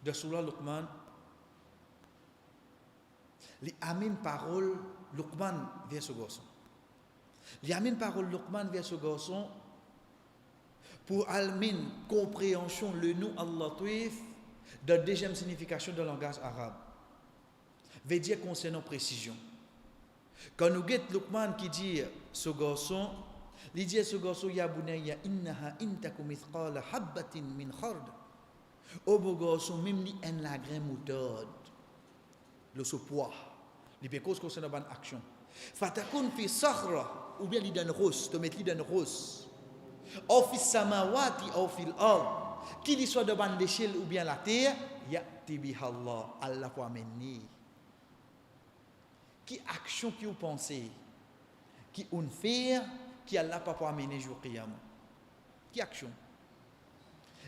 de Surah Luqman li amène parole Luqman vers ce garçon. Li amène parole Luqman vers ce garçon pour amener compréhension le nom Allah Tuif de deuxième signification de langage arabe. Veut dire concernant précision. Quand nous guettons Luqman qui dit ce garçon, il dit ce garçon ya bunayya innaha intakum mithqala habatin min khard. Au beau garçon même ni en la grain moutarde. Le ce poids. Il peut cause concernant bonne action. Fatakun fi sakhra ou bien li dan rose, te mettre li dan rose. Ou fi samawati ou fil ard. Qu'il soit de bande d'échelle ou bien la terre, ya'ti bihallah, Allah pour amener. Qui action qui vous pensez, qui on fait, qui Allah pas pour amener jour qiyamah. Qui action?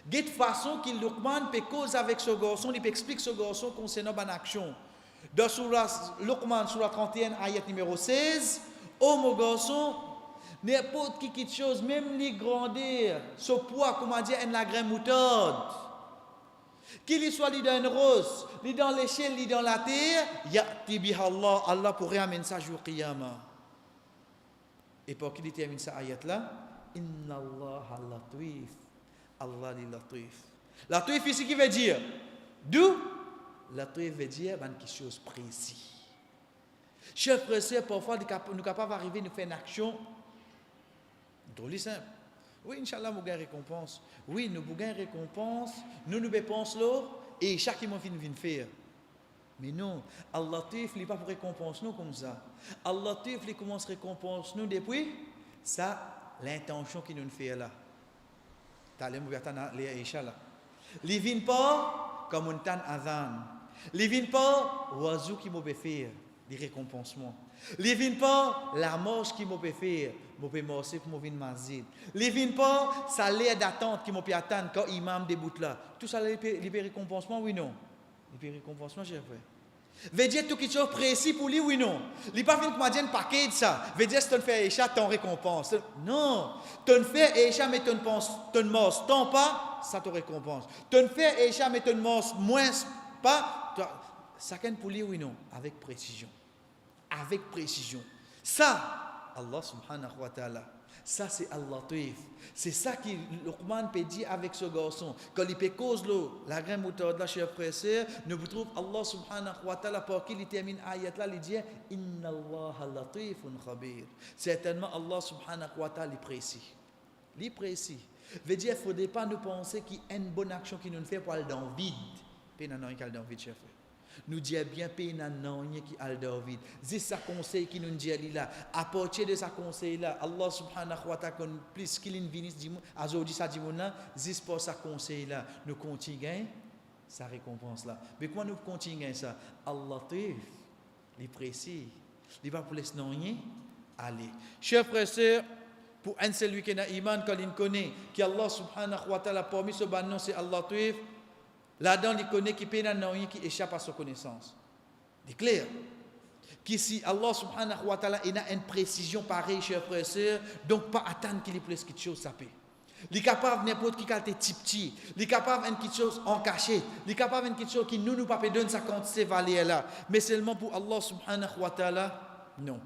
De toute façon qu'il Luqman peut cause avec ce garçon, il peut expliquer ce garçon concernant bonne action. Dans Surah Luqman, Surah 31, ayat numéro 16, oh mon garçon, n'importe qui quelque chose, même les grandeur, ce poids, comment dire, en la graine moutarde, qu'il soit li dans une rose, li dans l'échelle, li dans la terre, ya'ti bihallah, Allah pourrait amener ça jour qiyamah. Et pour qu'il termine ça ayat là, inna Allah latif, Allah li latif. Latif ici qui veut dire, d'où? Latif veut dire quelque chose précis. Chers frères et sœurs, parfois nous sommes capables d'arriver à nous faire une action drôle simple. Oui, Inch'Allah, nous gagnons récompense. Oui, nous gagnons récompense. Nous dépensons l'eau et chaque mois vient faire. Mais non, Allah Tif, il n'est pas pour récompense nous comme ça. Allah Tif, il commence à récompense nous depuis ça, l'intention qu'il nous fait là. Tu as les Aïcha là. Il ne vient pas comme un tan azan. Il ne vient pas oiseau qui m'a fait des récompensements. Il ne vient pas la marche qui m'a fait. Je peux marcher pour venir mazid. Il ne vient pas ça l'air d'attente qui m'a pu attendre quand imam débute là. Tout ça, il peut récompensement, oui non. Il peut récompensement, j'ai fait. Veut dire tout quelque chose précis pour lui, oui non. Il n'est pas venu pour dire un paquet de ça. Veut dire si tu fais écha, ton récompense. Non. Tu fais écha, mais tu ne manges tant pas, ça te récompense. Tu fais écha, mais tu ne manges moins pas, ça qu'est pour lui, oui non. Avec précision. Avec précision. Ça, Allah subhanahu wa ta'ala, ça c'est Allah Tuif. C'est ça que Luqman peut dire avec ce garçon. Quand il peut cause la graine moutarde là, chers frères et sœurs, nous trouvons Allah subhanahu wa ta'ala pour qu'il termine ayat là, il dit Inna Allah latifun khabir. Certainement Allah subhanahu wa ta'ala est précis. Il est précis. Veut dire, il ne faudrait pas nous penser qu'il y a une bonne action qui nous fait pour aller dans le vide. Pas dans le vide, chers frères. Nous disons bien péna non qui al David. C'est sa conseil qui nous dit là. À partir de sa conseil là, Allah subhanahu wa ta'ala plus qu'il vinis dit aujourd'hui ça dit là, c'est pour sa conseil là, nous continuons sa récompense là. Mais comment nous continuons ça? Allah Tif, il est précis. Il va pour laisser non aller. Chers frères et sœurs, pour un celui qui a iman quand il connaît qu'Allah subhanahu wa ta'ala parmi ce ban c'est Allah Tif. Là-dedans, il connaît qui peine non qui échappe à sa connaissance. C'est clair. Qu'ici, Allah subhanahu wa ta'ala, il a une précision pareille, chers frères et sœurs, donc pas attendre qu'il y ait plus quelque chose, ça peut. Il est capable n'importe qui qualité petit, il est capable de quelque chose en cachet, il est capable de quelque chose qui nous pas donne sa quantité valeur là, mais seulement pour Allah subhanahu wa ta'ala, non.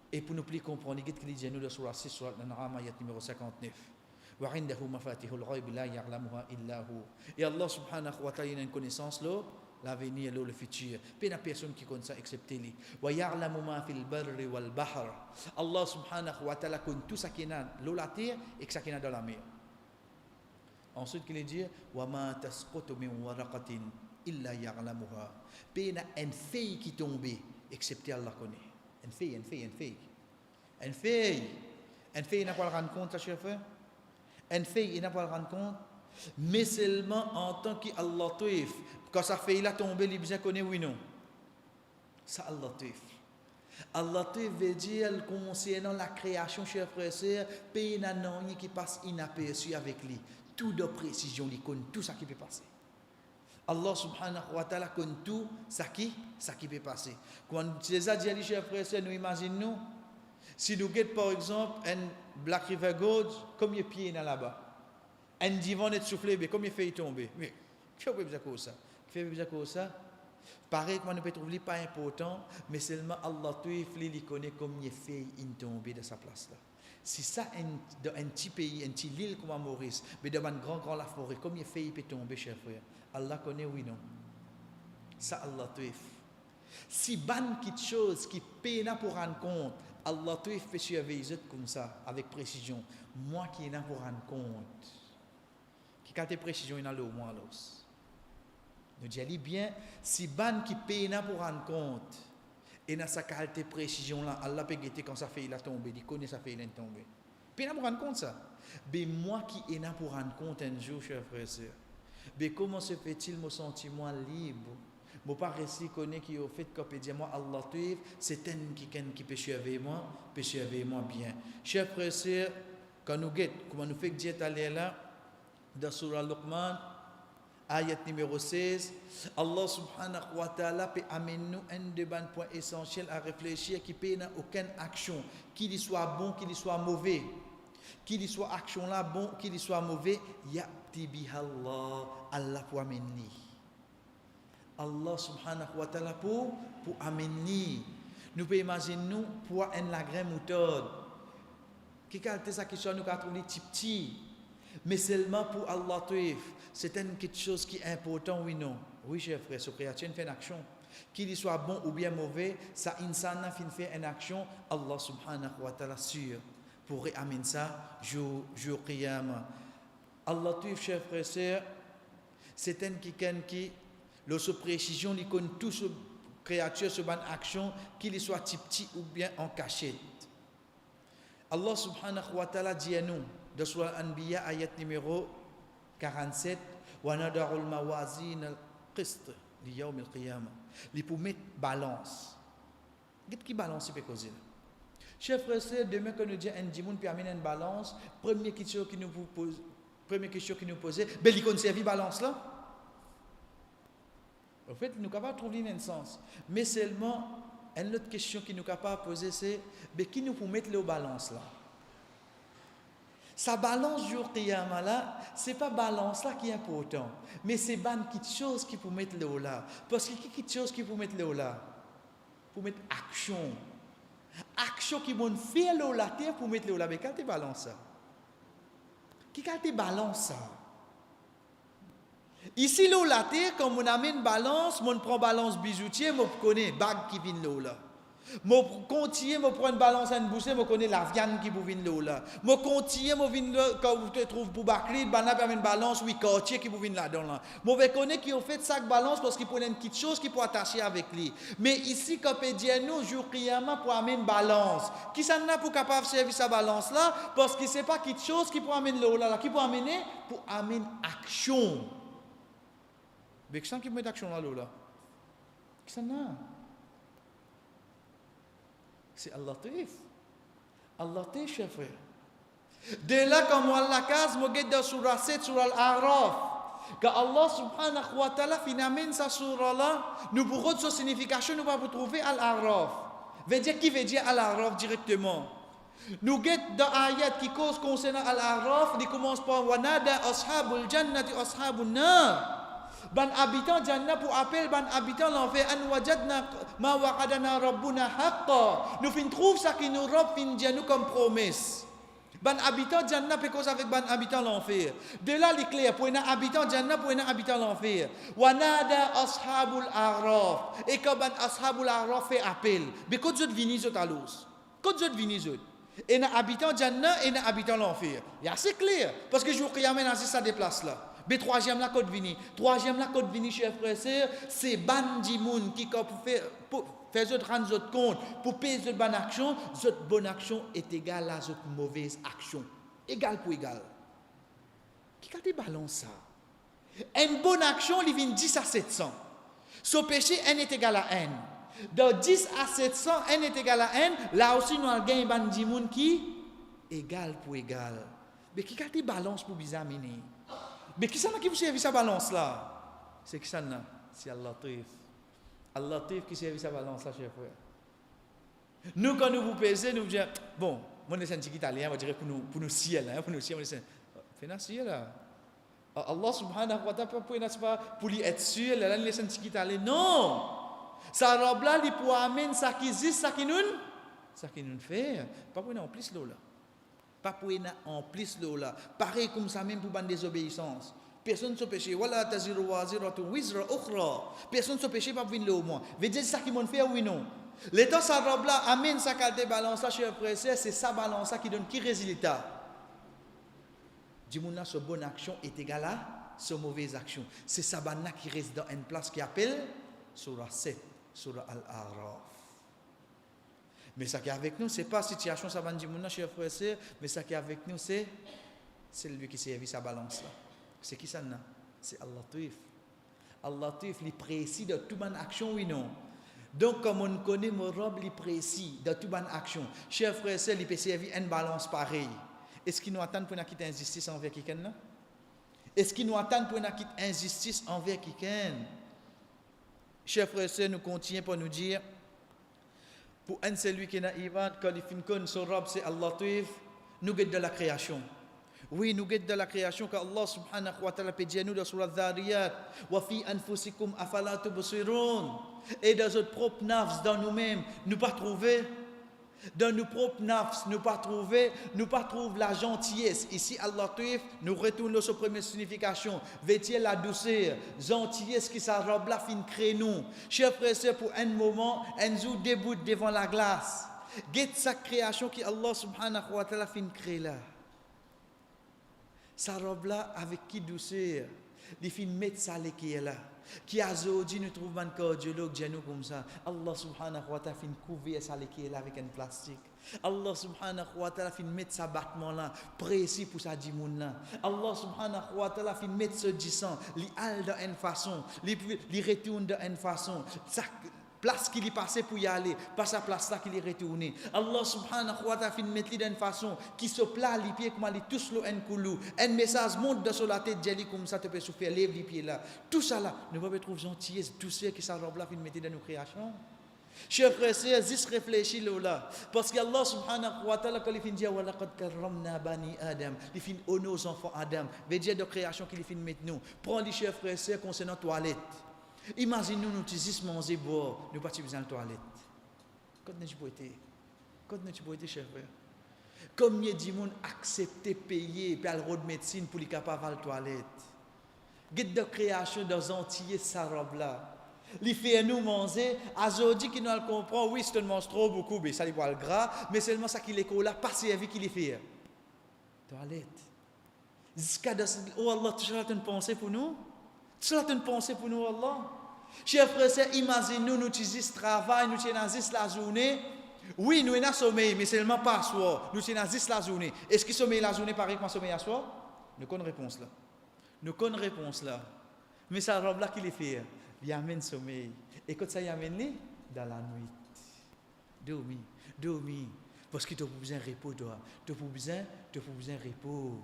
Et pour nous plus comprendre, il dit nous dans surah 6, surah An-An'am, ayat numéro 59. وعنده مفاتيح الغيب لا يعلمها إلا هو. Et Allah subhanahu wa ta'ala a une connaissance là, l'avenir là, le futur. Pas une personne qui connaît ça excepté lui. ويعلم ما في البر والبحر. Allah subhanahu wa ta'ala connaît tout ça qui est dans la terre et ça qui est dans la mer. Ensuite il dit وما تسقط من ورقة إلا يعلمها. Pas une feuille qui tombe excepté Allah connaît. Une feuille. Une feuille n'a pas le rendre compte, cher frère. Une fille, il n'a pas le rendre compte. Mais seulement en tant qu'Allah Toif. Quand ça fait il a tombé, il bien connaît oui non. Ça Allah Toif. Allah Toif veut dire concernant la création, chers frères et sœurs, pays n'a qui passe inaperçu avec lui. Tout de précision, il connaît tout ça qui peut passer. Allah subhanahu wa ta'ala connaît tout ça qui peut passer. Quand César dit, chers frères et sœurs, nous imaginons, si nous guettons par exemple un Black River Gorge, combien de pieds il y a là-bas? Un divan est soufflé, mais combien de fait tomber? Mais, qui fait besoin de ça? Pareil, moi, ne peut trouver pas important, mais seulement Allah, il connaît combien de fait tomber de sa place là. Si ça, dans un petit pays, un petit île comme Maurice, mais dans une grande la forêt, combien de fait peut tomber, chers frères? Allah connaît, oui, non? Ça, Allah, si ban quelque chose qui peine pour rendre compte, Allah peut surveiller comme ça, avec précision. Moi qui est pour rendre compte. Qui a des précisions, il y a le moins l'os. Nous disons bien, si ban qui peine pour rendre compte, et dans sa qualité de précision là, Allah peut guetter quand ça fait il a tombé, il connaît ça fait il a tombé. Peine pour rendre compte ça. Mais moi qui est là pour rendre compte un jour, chers frères et sœurs, mais comment se fait-il me sentir moi libre? Je ne pas rester connaître qui au fait que dire moi Allah tuif, c'est un qui peut surveiller moi bien. Chers frères et sœurs, quand nous guettons, comment nous fait dire aller là dans Surah Luqman, ayat numéro 16, Allah subhanahu wa ta'ala peut amener nous un des points essentiels à réfléchir qui peut n'a aucune action, qu'il soit bon, qu'il soit mauvais, qu'il soit action là bon, qu'il soit mauvais, ya'ti bihallah, Allah pour amener. Allah subhanahu wa ta'ala pour amener. Nous pouvons imaginer nous pour un lagrin moutarde. Qui a ça qui soit nous avons trouvé petit, mais seulement pour Allah tuif. C'est quelque chose qui est important, oui non. Oui, chers frères, ce créature fait une action. Qu'il soit bon ou bien mauvais, ça insana fait une action, Allah subhanahu wa ta'ala sûr pour amener ça jour qiyamah. Allah tuif, chers frères et sœurs, c'est qui lorsque précision, il connaît tout ce créature, ce bonne action, qu'il soit petit ou bien en cachette. Allah subhanahu wa ta'ala dit à nous, dans Surah Al-Anbiya, ayat numéro 47, wa nadarul mawazin al-qist li yawm al-qiyamah. Il pour mettre balance. Qu'est-ce qui balance peut causer? Chers frères et sœurs, demain quand nous disons un dimoun puis amener une balance, première question qui nous pose, ben il conserve balance là. En fait, nous sommes capables de trouver un sens. Mais seulement, une autre question qui nous est capable de poser, c'est qui nous peut mettre le balance là? Sa balance jour qiyamah là, ce n'est pas balance là qui est important. Mais c'est quelque chose qui peut mettre le là. Parce que quelque chose qui peut mettre le là? Pour mettre action. Action qui vont faire le là pour mettre le là. Mais quand tu balances ça? Qui quand tu balances ça? Ici, la terre, quand on amène balance, on prend balance bijoutier, on connaît bague qui vient là. On continue, on prend une balance à une bouchée, on connaît la viande qui vient là. On continue, on vient quand vous te trouvez pour bacler, on a une balance, oui, quartier qui vient là-dedans. On connaît qui ont fait ça balance parce qu'ils prennent une petite chose qui peut attacher avec lui. Mais ici, quand on dit nous, jour qiyamah pour amener une balance, qui s'en a pour capable de servir sa balance là, parce que ce n'est pas quelque chose qui peut amener là, qui peut amener pour amener action. Mais qui peut mettre action là? Qui s'en a? C'est Allah Taif. Allah Taif, chers frères. De là, comme Allah case, je regarde dans Surah 7, Surah Al-A'raf. Quand Allah subhanahu wa ta'ala finamène sa surah là, nous pourrons sa signification, nous allons trouver Al-A'raf. Veut dire qui veut dire Al-A'raf directement. Nous guettons dans ayat qui cause concernant Al-A'raf, il commence par Wanada ashabul jannati ashabun nar. Ban habitant Jannah pour appeler ban habitant l'enfer an wajadna ma wa'adana rabbuna haqqa. Nous fin trouve ça qui nous rob fin Dieu nous comme promesse. Ban habitant Jannah peut cause avec ban habitant l'enfer. De là l'éclair pour un habitant Jannah pour un habitant l'enfer. Wa nada ashabul a'raf. Et quand ban ashabul a'raf fait appel, mais quand je vini zot alos. Quand je vini zot. Et un habitant Jannah et un habitant l'enfer. Il y a c'est clair parce que jour qiyamah ça déplace là. Mais troisième la côte vini, chers frères et sœurs, c'est bandi moun qui pour faire autres rendre autres compte, pour payer autres bonne action, bonne action est égale à autres mauvaise action, égal pour égal. Qui a des balance ça? Une bonne action, il vient 10 à 700. Son péché, n est égal à n. De 10 à 700, n est égal à n. Là aussi, nous avons un bandi moun qui égal pour égal. Mais qui a des balances pour bizarre mini? Mais qui ça qui vous servi sa balance là? C'est qui ça là? C'est Allah Taif. Allah Taif qui servi sa balance là, cher frère. Nous, quand nous vous pesez, nous vous disons, bon, moi, je suis italien, on dirait pour nous ciel, pour nous ciel, on dit, fais un ciel là. Allah subhanahu wa ta'ala, pour lui être sûr, là, il est italien. Non! Ça robe là, il peut amener ça qui existe, ça qui nous fait. Pas pour nous en plus là. Pas pour nous en plus là. Pareil comme ça même pour la désobéissance. Personne ne se péché. Voilà, taziru waziratu wizra ukhra. Personne ne se péché, pas pour venir là au moins. Veut dire ça qui m'ont fait, oui, non. L'état ça robe là, amène sa qualité balance là, cher frère, c'est sa balance là qui donne qui résultat. Dis-moi, ce bonne action est égal à ce mauvaise action. C'est ça qui reste dans une place qui appelle Surah 7, Surah Al-A'raf. Mais ça qui est avec nous, ce n'est pas la situation, ça va dire, cher frère, mais ça qui est avec nous, c'est lui qui servit sa balance là. C'est qui ça? C'est Allah Taif. Allah Taif, il est précis de toute bonne action, oui, non. Donc, comme on connaît mon robe, il est précis de toute bonne action. Cher frère, il peut servir une balance pareille. Est-ce qu'il nous attend pour nous quitter injustice envers quelqu'un? Est-ce qu'il nous attend pour nous quitter injustice envers quelqu'un? Chers frères et sœurs, nous continuons pour nous dire, pour un celui qui est naïf, quand il finit son robe, c'est Allah Taif, nous guette de la création. Oui, nous guette de la création, car Allah subhanahu wa ta'ala peut dire nous dans Surah Dhariyat, wa fi anfusikum afala tubsirun. Et dans notre propre nafs, dans nous-mêmes, nous pas trouver. Dans nos propres nafs, nous pas trouver la gentillesse. Ici, Allah Taif, nous retournons sur la première signification. Vêtir la douceur, gentillesse qui s'arrobe la fin crée nous. Chers frères et sœurs, pour un moment, un jour debout devant la glace. Guette sa création qui Allah subhanahu wa ta'ala fin crée là. Sa robe là avec qui douceur. Il fin mettre ça qui est là. Qui a aujourd'hui nous trouvons un cardiologue nous comme ça. Allah subhanahu wa ta'ala fin couvrir ça qui est là avec un plastique. Allah subhanahu wa ta'ala fin mettre ça battement là précis pour ça dimoun là. Allah subhanahu wa ta'ala fin mettre ce disant, li al de une façon, li retourne de une façon. Ça place qu'il est passé pour y aller, pas sa place là qu'il est retourné. Allah subhanahu wa ta'ala fin mettre lui d'une façon qui se plat les pieds comme les tous l'eau un coulou. Un message monte de sur la tête jelly comme ça te peut souffrir lève les pieds là. Tout ça là, nous pouvons trouver gentillesse, douceur qui ça robe là fin mettre dans nos créations. Chers frères et sœurs, juste réfléchis là. Parce que Allah subhanahu wa ta'ala, quand il dit wa laqad karramna bani Adam, il fin honor aux enfants Adam, veut dire de création qu'il fin mettre nous. Prends les chers frères et sœurs concernant la toilette. Imaginez-nous, nous disons manger, boire, nous pas besoin de la toilette. Quand nous avons été, chers frères. Combien de gens acceptent payer pour aller de médecine pour les capables de la toilette? Guide de création dans Antillais, sa robe là. Les fait nous manger, aujourd'hui qui nous le comprend, oui, c'est un mange trop beaucoup, mais ça lui voit le gras, mais seulement ça qui les colle là, pas servi qui les fait. Toilette. Jusqu'à oh Allah, tu as une pensée pour nous? Tu as une pensée pour nous, Allah? Chers frères, imaginez-nous, nous utilisons ce travail, nous tenons la journée. Oui, nous avons sommeil, mais seulement pas à soir. Nous tenons la journée. Est-ce que sommeil la journée pareil comme sommeil à soir? Nous connaissons réponse là. Nous connaissons réponse là. Mais ça robe là qui les fait. Il amène sommeil. Et quand ça y amène les dans la nuit. Dormir. Parce que tu as besoin de repos, toi. Tu as besoin de repos.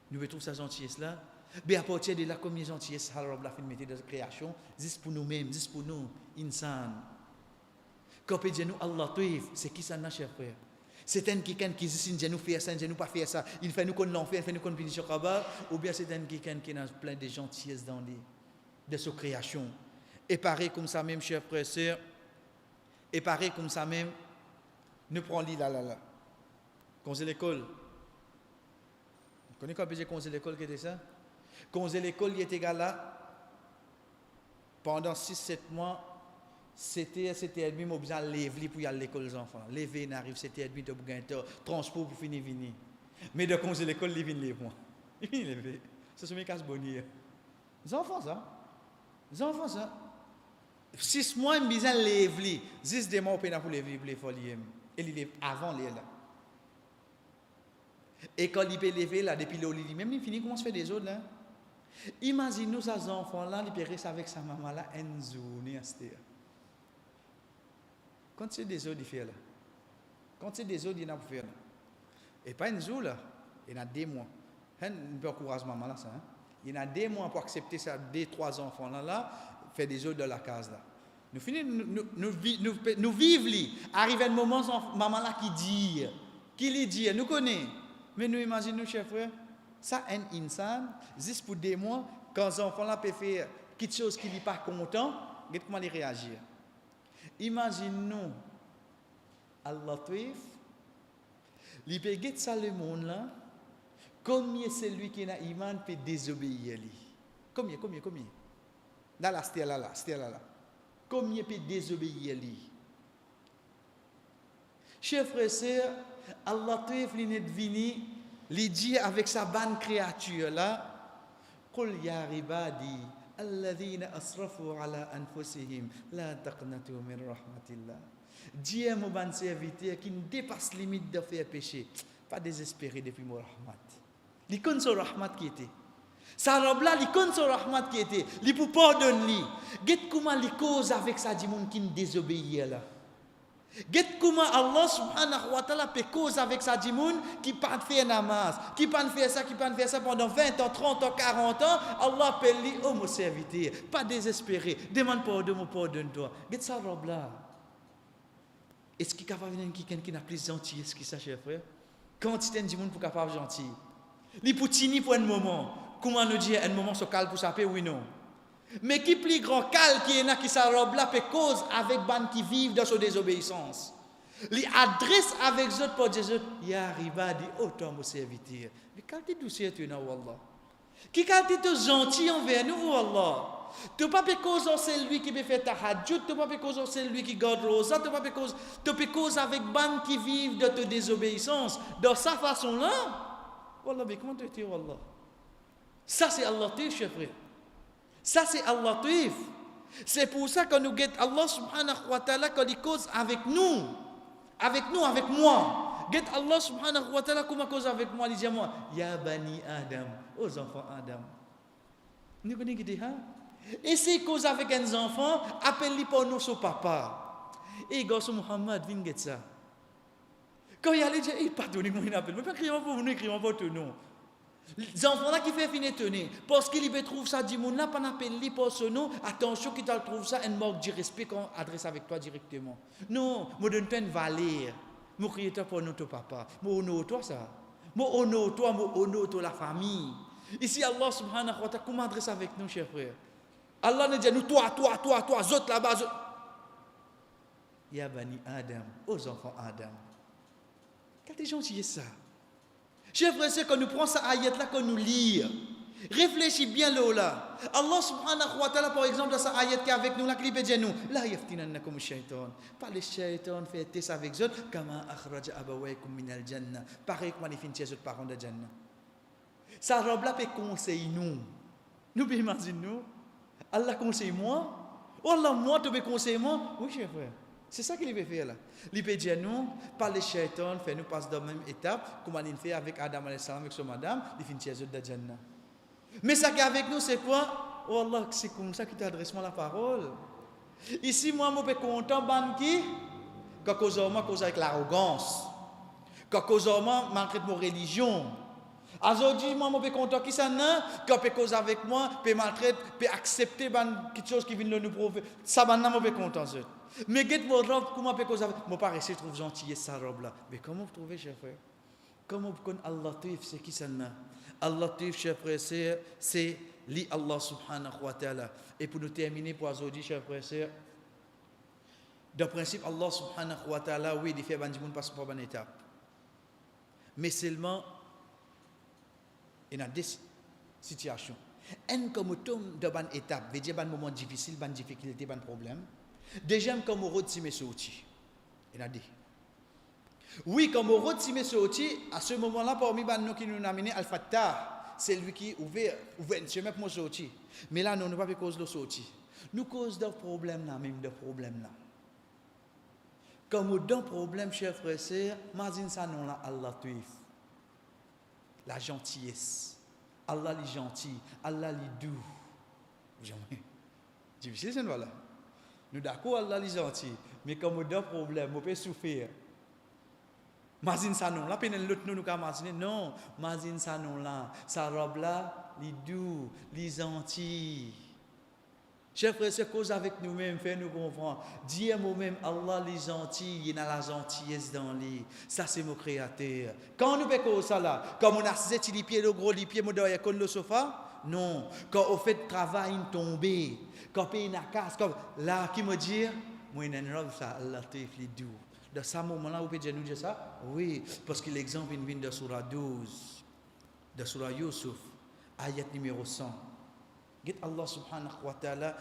Nous mettons sa gentillesse là. Mais à partir de là, comme les gentillesse, ça robe la fin de mettre dans la création, juste pour nous-mêmes, juste pour nous, insan. Quand on dit nous, Allah Taif, c'est qui ça, cher frère? C'est un quelqu'un qui dit nous faire ça, nous pas faire ça. Il fait nous qu'on l'enfer, il fait nous qu'on finit sur Kaaba, ou bien c'est un quelqu'un qui a plein de gentillesse dans les de sa création. Et pareil comme ça même, chers frères et sœurs, et pareil comme ça même, nous prenons là. Congé l'école. Vous connaissez quoi peut congé l'école qui était ça? Congé l'école, il était égal là, pendant 6-7 mois, c'était demi, mais besoin de lever pour y aller à l'école des enfants. Lever, n'arrive, c'était demi, de transport pour finir venir. Mais de congé l'école, il vient lever moi. Il vient lever. Ça se met casse bonnier. Les enfants, ça. 6 mois, il besoin de lever. 10 mois, il pour lever pour les folies. Et il est avant les là. Et quand il peut lever là, depuis le lit, même il finit, comment se fait des autres là? Imagine-nous ces enfants-là, ils périssent avec sa maman là, une journée à ce terre. Quand c'est des autres, il fait là. Quand c'est des autres, il y en a pour faire là. Et pas une jour là, il y en a 2 mois. Un peu encourage maman là, ça. Hein? Il y en a 2 mois pour accepter ça, 2-3 enfants là, faire des autres dans la case là. Nous finissons, nous vivons, arrive un moment, maman là qui lui dit, nous connaissons. Mais nous imaginons, chers frères, ça un insan, juste pour 2 mois, quand les enfants là peuvent faire quelque chose qui n'est pas content, regardez comment ils réagissent. Imaginez-nous, Allah Tuif, il peut guetter ça le monde là, combien celui qui n'a iman peut désobéir lui. Combien? Là, c'était là. Combien peut désobéir lui? Chers frères et sœurs, Allah Tuif n'est venu, il dit avec sa bonne créature là, قل يا عبادي الذين أسرفوا على أنفسهم لا تقنطوا من رحمة الله. Dieu mon bon serviteur qui ne dépasse limite de faire péché, pas désespéré depuis mon rahmat. Il connaît son rahmat qui était. Sa robe là, il connaît son rahmat qui était. Il peut pardonner. Get comment il cause avec ça du monde qui ne désobéit là. Get comment Allah subhanahu wa ta'ala peut cause avec ça du monde qui pas faire namaz, qui pas faire ça pendant 20 ans, 30 ans, 40 ans, Allah appelle lui, oh mon serviteur, pas désespéré, demande pardon, pardonne-toi. Get ça robe là. Est-ce qu'il est capable de venir quelqu'un qui n'a plus gentil, est-ce qu'il ça, cher frère? Quantité de monde pour capable gentil. Li pour tini pour un moment, comment nous dire un moment so calme pour saper oui non. Mais qui plus grand cal qui est là qui sa robe là peut cause avec ban qui vivent dans sa désobéissance. Li adresse avec eux pour dire ya ribadi autant mon serviteur. Mais qualité douceur tu na wallah. Qui qualité gentil envers nous wallah. Tu pas cause c'est lui qui peut faire tahajjud, tu pas cause c'est lui qui garde rosa, tu pas cause avec ban qui vivent de ta désobéissance. Dans sa façon là. Wallah mais comment tu es wallah. Ça c'est Allah cher frère. Ça c'est Allah Tuif. C'est pour ça que nous guettons Allah subhanahu wa ta'ala quand il cause avec nous, avec moi. Guette Allah subhanahu wa ta'ala comment cause avec moi, il dit moi, Ya bani Adam, aux enfants Adam. Nous connaissons qui hein? Et c'est cause avec un enfant, appelle-lui pour nous son papa. Et garçon Muhammad, viens guette ça. Quand il allait dire, il pardonnez-moi, il appelle. Mais pas crier pour vous, criez pour tout nom. Les enfants là qui fait finir tenir parce qu'il trouve ça du monde là pas appelé pour ce nom attention qu'il trouve ça un manque de respect qu'on adresse avec toi directement non me donne pas une valeur me crier toi pour notre papa me honore toi ça me honore toi la famille ici Allah subhanahu wa ta'ala comment adresse avec nous chers frères Allah nous dit nous toi autres là-bas ya bani Adam aux enfants Adam quel gentil ça. Chers frères, c'est quand nous prenons cette ayat-là, quand nous lisons, réfléchis bien là. Allah subhanahu wa ta'ala, par exemple, dans cette ayat qui est avec nous, là, qui dit nous, la yaftinannakum shaitan. Pas le shaitan fait test avec eux, kama akhraja abawaykum min al-jannah. Pareil comme il fait tes parents de Jannah. Ça robe-là peut conseiller nous. Nous pouvons imaginer nous. Allah conseille moi. Allah, moi, tu peux conseiller moi. Oui, chers frères. C'est ça qu'il veut faire là. Il peut dire nous, par les shaitans, fait nous passer dans la même étape, comme il fait avec Adam a.s. avec son madame, il finit chez eux de Jannah. Mais ça qui est avec nous, c'est quoi? Oh Allah, c'est comme ça qu'il t'adresse moi la parole. Ici, moi, je suis content, banqui, quand cause avec l'arrogance, quand cause malgré mon religion. Aujourd'hui, moi, je suis content qui ça n'a, quand peut cause avec moi, peut maltraiter, peut accepter quelque chose qui vient de nous prouver. Ça, maintenant, je suis content. Mais get mon robe, comment peut cause avec moi, pas rester trouve gentil sa robe là. Mais comment vous trouvez, chers frères? Comment vous connaissez Allah Tuif, c'est qui ça n'a? Allah Tuif, chers frères, c'est li Allah subhanahu wa ta'ala. Et pour nous terminer pour aujourd'hui, chers frères, c'est de principe, Allah subhanahu wa ta'ala, oui, il fait que passe par une étape. Mais seulement, il y a des situations. Un comme tombe dans une étape, veut dire un moment difficile, une difficulté, un problème. Déjà, comme on retire mes sorties. Il a dit. Oui, comme on retire mes sorties, à ce moment-là, parmi nous qui nous a amené Al-Fattah, c'est lui qui ouvert une chemin pour sortir. Mais là, nous ne pas cause de sortie. Nous cause de problème là, même de problème là. Comme dans problème, chers frères et sœurs, imagine ça non là, Allah Tuif. la gentillesse. Allah est gentil, Allah est doux. Jamais. Difficile, c'est voilà. Nous d'accord, Allah est gentil, mais comme on a un problème, on peut souffrir. Mazine ça non, là, peine l'autre nous qu'à maziner. Non, mazine ça non là. Sa robe là, les doux, les gentils. Chers frères, c'est cause avec nous-mêmes, fait nous comprendre. Dire moi-même, Allah les gentils, il y a la gentillesse dans lui. Ça, c'est mon créateur. Quand nous faisons ça là, comme on a ces les pieds, le gros, les pieds, derrière le sofa, non. Quand on fait le travail, il tombe. Quand on paye une casse, comme là, qui me dit, moi, il y a une robe, ça, Allah te fait doux. Dans ce moment-là, vous pouvez nous dire ça? Oui, parce que l'exemple vient de Surah 12, de Surah Yusuf, ayat numéro 100. Allah subhanahu wa ta'ala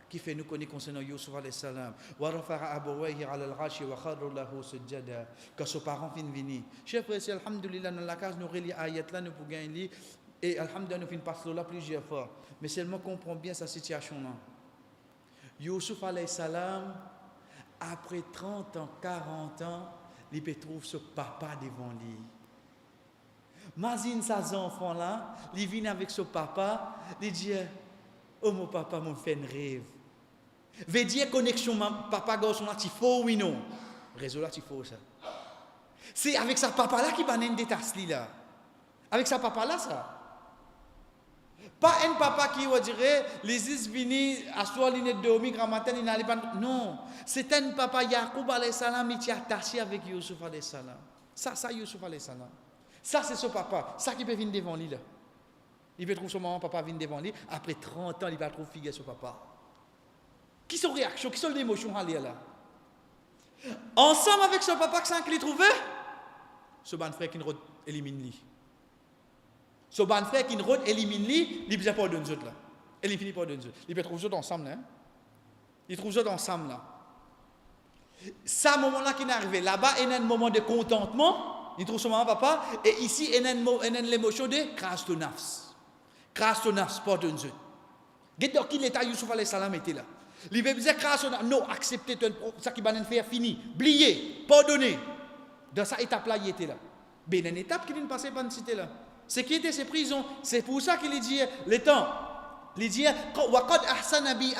qui fait nous connaître concernant Yusuf alayhi salam. Wa rafa'a abawayhi 'ala al-'arshi wa kharru lahu sujada. Quand ses parents viennent venir. Chers frères, c'est alhamdulillah dans la case nous relis ayat là nous pour gagner et alhamdulillah nous fin passer là plusieurs fois. Mais seulement comprend bien sa situation là. Yusuf alayhi salam après 30 ans, 40 ans, il peut trouver ce papa devant lui. Imagine ces enfants-là, ils viennent avec ce papa, ils disent, oh mon papa, mon fait un rêve. Veut dire connexion, papa, garçon, là, tu faut oui, non. Réseau là, tu faut ça. C'est avec sa papa-là qui va naître des tasses là. Avec sa papa-là, ça. Pas un papa qui va dire, les is vini, à soi, il est dormi, grand matin, il n'allait pas. Non. C'est un papa, Yacoub alayhi salam, il est attaché avec Yusuf alayhi salam. Ça, Yusuf alayhi salam. Ça, c'est ce papa. Ça qui peut venir devant lui là. Il peut trouver son maman, papa venir devant lui. Après 30 ans, il va trouver figuer ce papa. Qui sont les réactions, qui sont les émotions à là? Ensemble avec ce papa, que qu'il trouvé, ce ban frère qui nous élimine lui. Ce ban frère qui nous élimine lui, il ne peut pas donner autres là. Il finit pas donner autres. Il peut trouver autres ensemble là. Il trouve autres ensemble là. Ça, moment-là qui est arrivé, là-bas, il y a un moment de contentement. Il trouve son maman, papa, et ici, il y a l'émotion de crasse ton nafs. Crasse ton nafs, pas de Dieu. Dans quel état Yusuf alayhi salam était là? Il veut dire crasse ton nafs, non, accepter ça qui va faire fini, oublier, pardonner. Dans cette étape-là, il était là. Mais il y a une étape qui ne passait pas dans cette cité-là. C'est qui était ces prisons. C'est pour ça qu'il dit, le temps. Il dit, وَقَدْ أَحْسَنَ بِي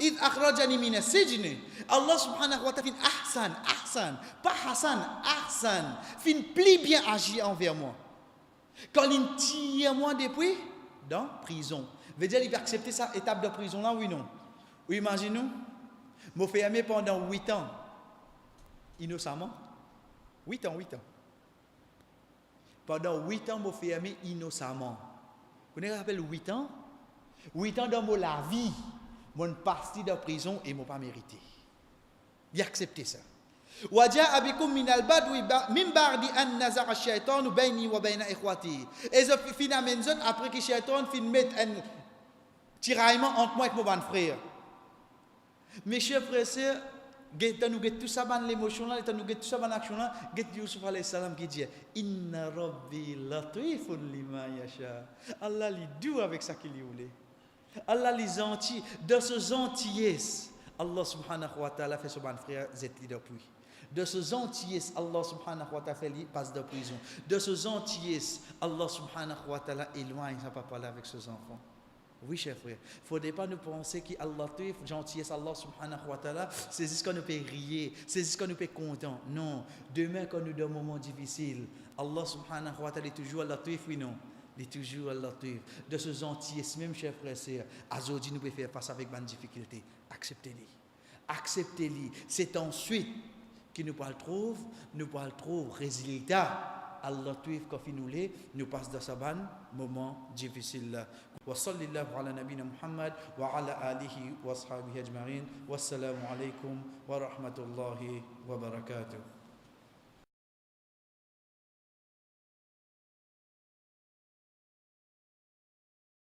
إِذْ أَخْرَجَنِي مِنَ السِّجْنِ. Allah subhanahu wa ta'ala fin ahsan, pas Hassan, ahsan, fin plus bien agi envers moi. Quand il tire moi depuis, dans prison. Veut dire, il va accepter cette étape de prison là, oui, non? Oui, imaginez-nous, je fais aimer pendant 8 ans, innocemment. 8 ans. Pendant 8 ans, je fais aimer innocemment. Vous vous rappelez 8 ans? 8 ans dans la vie, mon parti de prison et mon pas mérité. Il a accepté ça. وجاء بكم من البدو من بعد أن نزغ الشيطان بيني وبين إخوتي. Et je finis à mention après que Shaitan fin mettre un tiraillement entre moi et mon bon frère. Mes chers frères et sœurs, nous get tout ça dans l'émotion là, nous get tout ça dans l'action là, get Yusuf alayhi salam qui dit Inna Rabbi latifun lima yasha. Allah lui doux avec ça qu'il voulait. Allah les gentil, de ce gentillesse, Allah subhanahu wa ta'ala fait son bon frère z'être depuis. De ce gentillesse, Allah subhanahu wa ta'ala fait lui passe de prison. De ce gentillesse, Allah subhanahu wa ta'ala éloigne sa papa là avec ses enfants. Oui, chers frères, il ne faudrait pas nous penser qu'Allah te gentillesse, Allah subhanahu wa ta'ala, c'est ce qu'on nous peut rire, c'est ce qu'on nous peut content. Non, demain quand nous dans un moment difficile, Allah subhanahu wa ta'ala est toujours Allah te oui non. Il est toujours Allah te. De ce gentillesse, même chers frères et sœurs, aujourd'hui nous pouvons faire face avec une difficulté. Acceptez-les. Acceptez-les. C'est ensuite que nous pourrons trouver résultat. Allah te quand nous passe dans ce moment difficile. وصلى الله على نبينا محمد وعلى آله وأصحابه أجمعين والسلام عليكم ورحمة الله وبركاته.